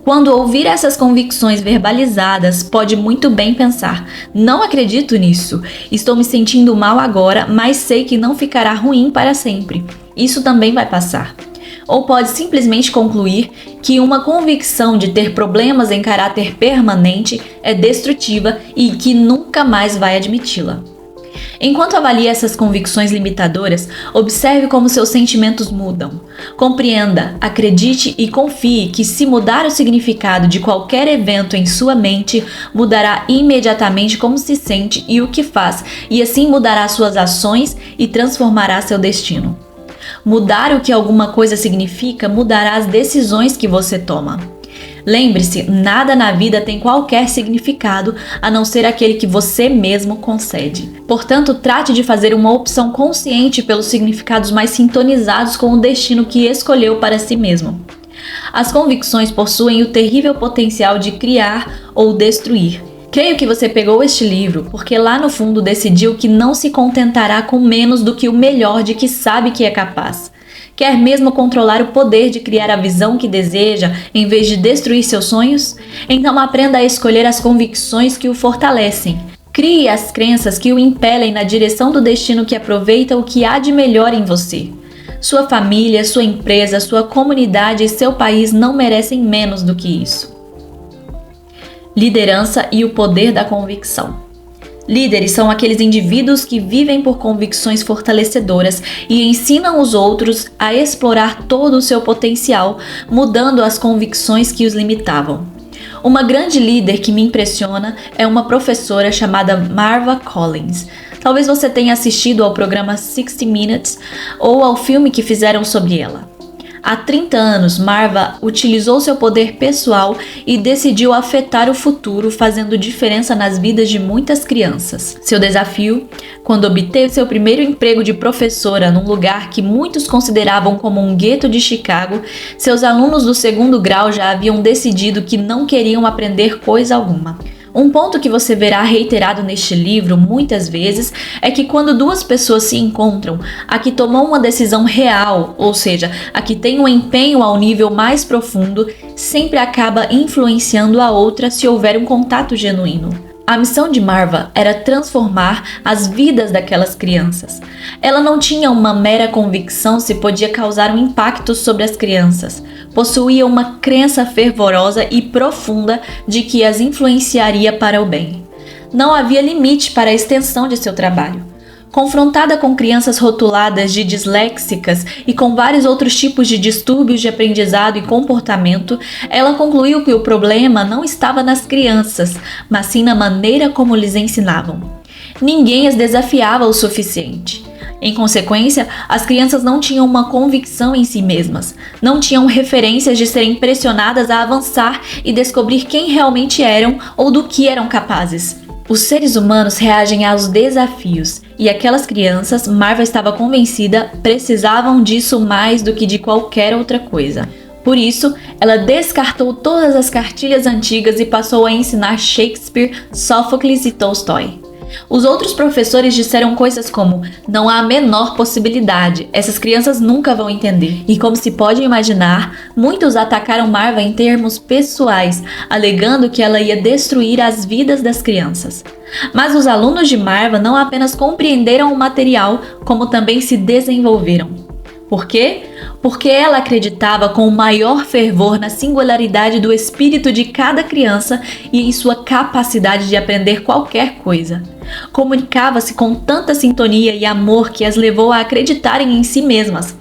Quando ouvir essas convicções verbalizadas, pode muito bem pensar: não acredito nisso, estou me sentindo mal agora, mas sei que não ficará ruim para sempre. Isso também vai passar. Ou pode simplesmente concluir que uma convicção de ter problemas em caráter permanente é destrutiva e que nunca mais vai admiti-la. Enquanto avalia essas convicções limitadoras, observe como seus sentimentos mudam. Compreenda, acredite e confie que, se mudar o significado de qualquer evento em sua mente, mudará imediatamente como se sente e o que faz, e assim mudará suas ações e transformará seu destino. Mudar o que alguma coisa significa mudará as decisões que você toma. Lembre-se, nada na vida tem qualquer significado a não ser aquele que você mesmo concede. Portanto, trate de fazer uma opção consciente pelos significados mais sintonizados com o destino que escolheu para si mesmo. As convicções possuem o terrível potencial de criar ou destruir. Creio que você pegou este livro porque lá no fundo decidiu que não se contentará com menos do que o melhor de que sabe que é capaz. Quer mesmo controlar o poder de criar a visão que deseja, em vez de destruir seus sonhos? Então aprenda a escolher as convicções que o fortalecem. Crie as crenças que o impelem na direção do destino que aproveita o que há de melhor em você. Sua família, sua empresa, sua comunidade e seu país não merecem menos do que isso. Liderança e o poder da convicção. Líderes são aqueles indivíduos que vivem por convicções fortalecedoras e ensinam os outros a explorar todo o seu potencial, mudando as convicções que os limitavam. Uma grande líder que me impressiona é uma professora chamada Marva Collins. Talvez você tenha assistido ao programa 60 Minutes ou ao filme que fizeram sobre ela. Há 30 anos, Marva utilizou seu poder pessoal e decidiu afetar o futuro, fazendo diferença nas vidas de muitas crianças. Seu desafio? Quando obteve seu primeiro emprego de professora num lugar que muitos consideravam como um gueto de Chicago, seus alunos do segundo grau já haviam decidido que não queriam aprender coisa alguma. Um ponto que você verá reiterado neste livro muitas vezes é que quando duas pessoas se encontram, a que tomou uma decisão real, ou seja, a que tem um empenho ao nível mais profundo, sempre acaba influenciando a outra se houver um contato genuíno. A missão de Marva era transformar as vidas daquelas crianças. Ela não tinha uma mera convicção se podia causar um impacto sobre as crianças. Possuía uma crença fervorosa e profunda de que as influenciaria para o bem. Não havia limite para a extensão de seu trabalho. Confrontada com crianças rotuladas de disléxicas e com vários outros tipos de distúrbios de aprendizado e comportamento, ela concluiu que o problema não estava nas crianças, mas sim na maneira como lhes ensinavam. Ninguém as desafiava o suficiente. Em consequência, as crianças não tinham uma convicção em si mesmas, não tinham referências de serem pressionadas a avançar e descobrir quem realmente eram ou do que eram capazes. Os seres humanos reagem aos desafios, e aquelas crianças, Marva estava convencida, precisavam disso mais do que de qualquer outra coisa. Por isso, ela descartou todas as cartilhas antigas e passou a ensinar Shakespeare, Sófocles e Tolstói. Os outros professores disseram coisas como: não há a menor possibilidade, essas crianças nunca vão entender. E como se pode imaginar, muitos atacaram Marva em termos pessoais, alegando que ela ia destruir as vidas das crianças. Mas os alunos de Marva não apenas compreenderam o material, como também se desenvolveram. Por quê? Porque ela acreditava com o maior fervor na singularidade do espírito de cada criança e em sua capacidade de aprender qualquer coisa. Comunicava-se com tanta sintonia e amor que as levou a acreditarem em si mesmas,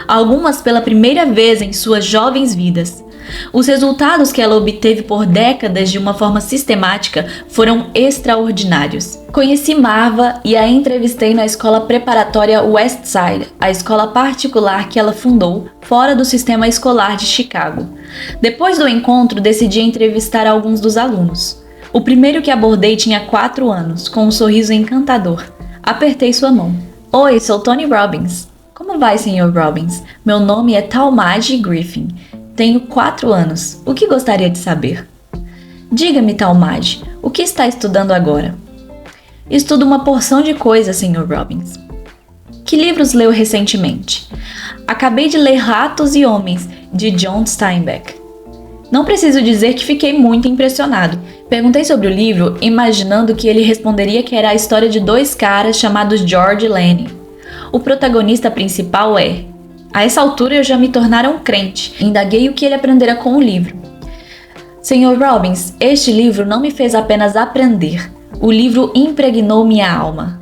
algumas pela primeira vez em suas jovens vidas. Os resultados que ela obteve por décadas de uma forma sistemática foram extraordinários. Conheci Marva e a entrevistei na escola preparatória Westside, a escola particular que ela fundou, fora do sistema escolar de Chicago. Depois do encontro, decidi entrevistar alguns dos alunos. O primeiro que abordei tinha 4 anos, com um sorriso encantador. Apertei sua mão. Oi, sou Tony Robbins. Como vai, Sr. Robbins? Meu nome é Talmadge Griffin. Tenho 4 anos. O que gostaria de saber? Diga-me, Talmadge, o que está estudando agora? Estudo uma porção de coisas, Sr. Robbins. Que livros leu recentemente? Acabei de ler Ratos e Homens, de John Steinbeck. Não preciso dizer que fiquei muito impressionado. Perguntei sobre o livro, imaginando que ele responderia que era a história de 2 caras chamados George e Lenny. O protagonista principal é... A essa altura eu já me tornara um crente. Indaguei o que ele aprendera com o livro. Sr. Robbins, este livro não me fez apenas aprender. O livro impregnou minha alma.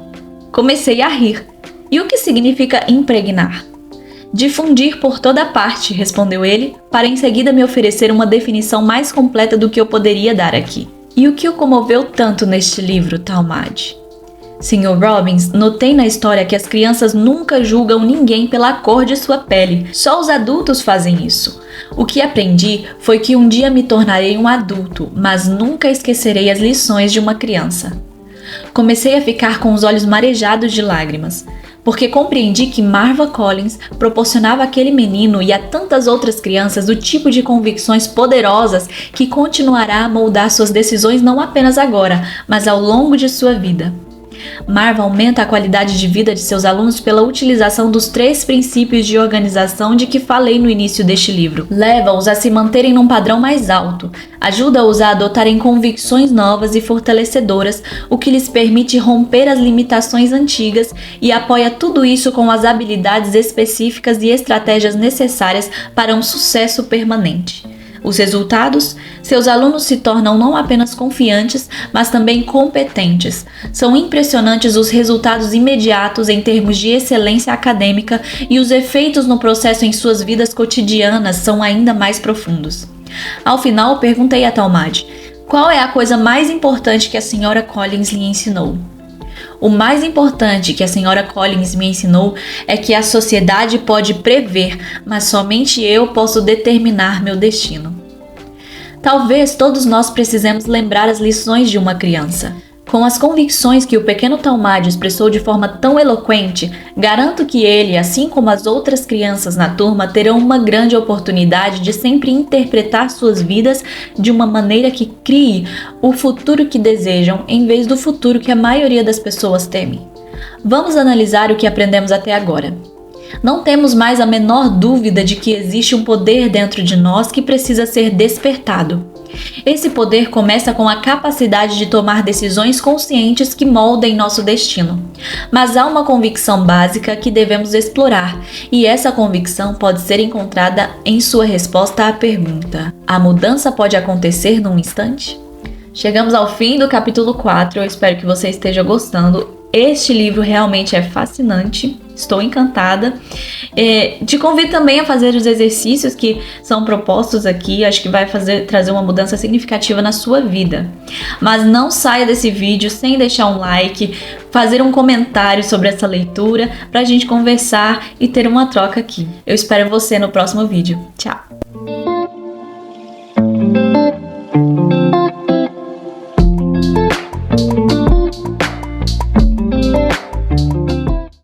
Comecei a rir. E o que significa impregnar? Difundir por toda parte, respondeu ele, para em seguida me oferecer uma definição mais completa do que eu poderia dar aqui. E o que o comoveu tanto neste livro, Talmadge? Sr. Robbins, notei na história que as crianças nunca julgam ninguém pela cor de sua pele, só os adultos fazem isso. O que aprendi foi que um dia me tornarei um adulto, mas nunca esquecerei as lições de uma criança. Comecei a ficar com os olhos marejados de lágrimas, porque compreendi que Marva Collins proporcionava àquele menino e a tantas outras crianças o tipo de convicções poderosas que continuará a moldar suas decisões não apenas agora, mas ao longo de sua vida. Marva aumenta a qualidade de vida de seus alunos pela utilização dos 3 princípios de organização de que falei no início deste livro. Leva-os a se manterem num padrão mais alto, ajuda-os a adotarem convicções novas e fortalecedoras, o que lhes permite romper as limitações antigas e apoia tudo isso com as habilidades específicas e estratégias necessárias para um sucesso permanente. Os resultados? Seus alunos se tornam não apenas confiantes, mas também competentes. São impressionantes os resultados imediatos em termos de excelência acadêmica e os efeitos no processo em suas vidas cotidianas são ainda mais profundos. Ao final, perguntei a Talmadge, qual é a coisa mais importante que a Sra. Collins lhe ensinou? O mais importante que a Sra. Collins me ensinou é que a sociedade pode prever, mas somente eu posso determinar meu destino. Talvez todos nós precisemos lembrar as lições de uma criança. Com as convicções que o pequeno Talmadge expressou de forma tão eloquente, garanto que ele, assim como as outras crianças na turma, terão uma grande oportunidade de sempre interpretar suas vidas de uma maneira que crie o futuro que desejam, em vez do futuro que a maioria das pessoas teme. Vamos analisar o que aprendemos até agora. Não temos mais a menor dúvida de que existe um poder dentro de nós que precisa ser despertado. Esse poder começa com a capacidade de tomar decisões conscientes que moldem nosso destino. Mas há uma convicção básica que devemos explorar, e essa convicção pode ser encontrada em sua resposta à pergunta: a mudança pode acontecer num instante? Chegamos ao fim do capítulo 4, eu espero que você esteja gostando. Este livro realmente é fascinante. Estou encantada. Te convido também a fazer os exercícios que são propostos aqui. Acho que vai trazer uma mudança significativa na sua vida. Mas não saia desse vídeo sem deixar um like, fazer um comentário sobre essa leitura para a gente conversar e ter uma troca aqui. Eu espero você no próximo vídeo. Tchau!